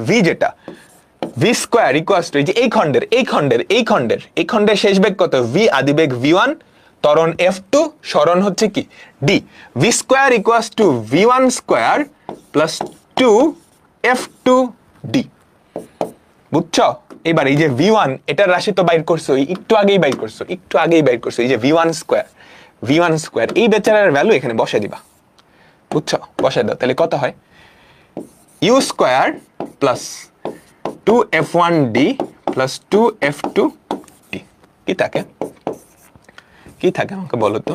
v যেটা v স্কয়ার ইকুয়ালস টু এই খণ্ডের শেষ বেগ কত? v আদিবেগ v1, ত্বরণ f2, সরণ হচ্ছে কি d। v square equals to v1 square plus 2f2d। বুঝছো? এবার এই যে v1 এটার রাশি তো বাইর করছো, একটু আগেই বাইর করছো এই যে v1 স্কয়ার এই বেচারার ভ্যালু এখানে বসাই দিবা। বুঝছো? বসাই দাও, তাহলে কত হয়? u square plus 2f1d plus 2f2d কি থাকে আমাকে বলো তো?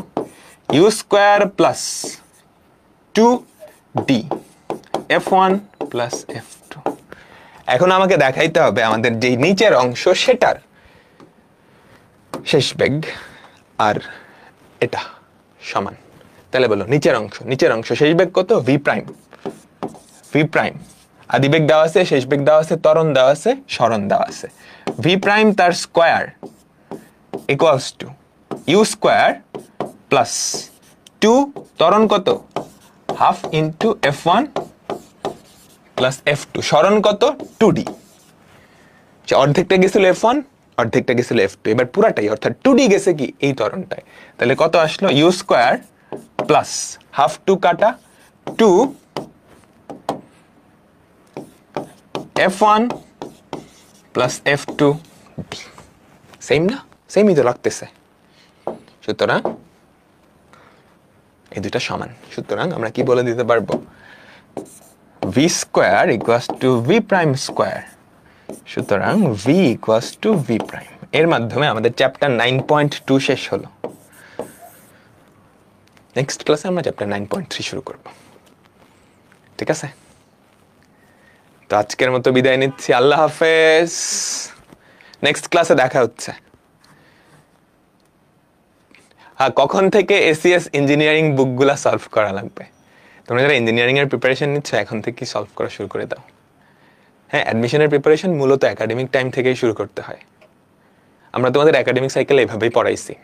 u square plus 2d f1 plus f2। এখন আমাকে দেখাইতে হবে আমাদের যে নিচের অংশ সেটার শেষ বেগ আর এটা সমান। তাহলে বলো নিচের অংশ শেষ বেগ কত? v প্রাইম আদিবেগ দেওয়া আছে, শেষ বেগ দেওয়া আছে, ত্বরণ দেওয়া আছে, সরণ দেওয়া আছে। v প্রাইম তার square equals to u square plus 2 ত্বরণ কত? Half into f1 plus f2, সরণ কত? 2d। অর্ধেকটা গেছিল f1, অর্ধেকটা গেছিল f2, এবার পুরাটাই অর্থাৎ 2d গেছে কি এই ত্বরণটায়। তাহলে কত আসলো? u স্কয়ার প্লাস হাফ 2 কাটা 2 f1 প্লাস f2d। সেম না? সেমই তো লাগতেছে। সুতরাং এই দুটা সমান। সুতরাং আমরা কি বলে দিতে পারবো? v square equals to v prime square. সুতরাং v equals to v prime. এর মাধ্যমে আমাদের চ্যাপ্টার 9.2 শেষ হলো। নেক্সট ক্লাসে আমরা চ্যাপ্টার 9.3 শুরু করব। ঠিক আছে? তো আজকের মতো বিদায় নিচ্ছি, আল্লাহ হাফেজ। নেক্সট ক্লাসে দেখা হচ্ছে। হ্যাঁ, কখন থেকে এসিএস ইঞ্জিনিয়ারিং বুকগুলা সলভ করা লাগবে? তোমরা যারা ইঞ্জিনিয়ারিং এর প্রিপারেশন নিচ্ছ এখন থেকে সলভ করা শুরু করে দাও। হ্যাঁ, অ্যাডমিশনের প্রিপারেশন মূলত একাডেমিক টাইম থেকেই শুরু করতে হয়। আমরা তোমাদের একাডেমিক সাইকেল এভাবেই পড়াইছি।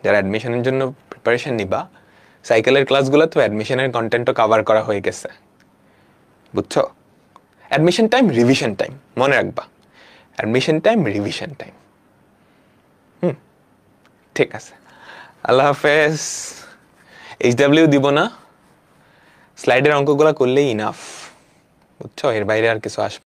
যারা অ্যাডমিশনের জন্য প্রিপারেশন নিবা, সাইকেলের ক্লাসগুলো তো অ্যাডমিশনের কন্টেন্টও কভার করা হয়ে গেছে। বুঝছো? অ্যাডমিশন টাইম, রিভিশন টাইম, মনে রাখবা। Admission time, revision time. ঠিক আছে, আল্লাহ হাফেজ। HW দিব না, স্লাইডের অঙ্কগুলো করলেই ইনাফ। বুঝছো? এর বাইরে আর কিছু আসবে